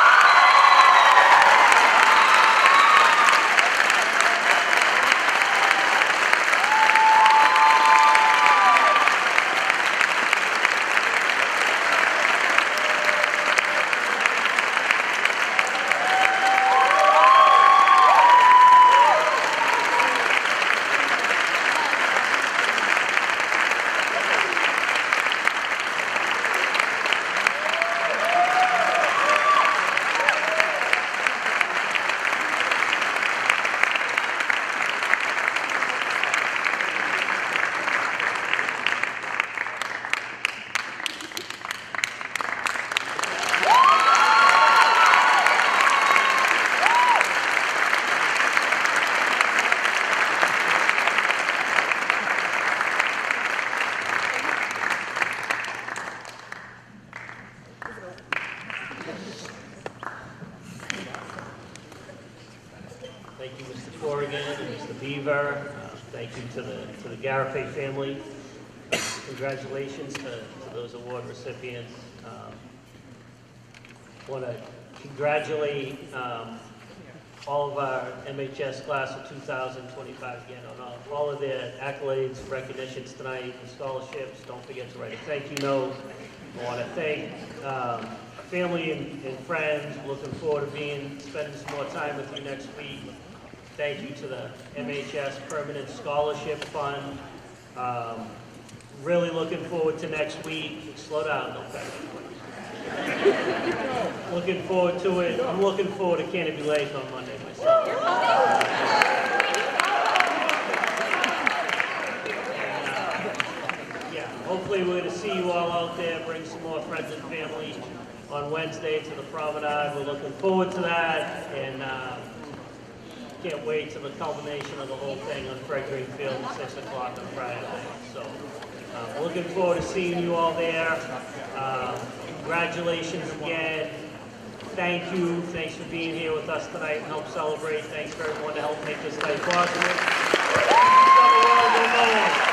Thank you, Mr. Corrigan and Mr. Beaver. Thank you to the Garrape family. Congratulations to those award recipients. Want to congratulate all of our MHS class of 2025 again on all of their accolades, recognitions tonight, and scholarships. Don't forget to write a thank you note. I want to thank family and friends. Looking forward to spending some more time with you next week. Thank you to the MHS Permanent Scholarship Fund. Really looking forward to next week. Slow down, don't panic. Looking forward to it. I'm looking forward to Canopy Lake on Monday myself. Yeah, hopefully we're going to see you all out there. Bring some more friends and family on Wednesday to the promenade. We're looking forward to that, and can't wait to the culmination of the whole thing on Fred Greenfield at 6 o'clock on Friday night. So looking forward to seeing you all there. Congratulations again. Thank you. Thanks for being here with us tonight and help celebrate. Thanks for everyone to help make this night possible.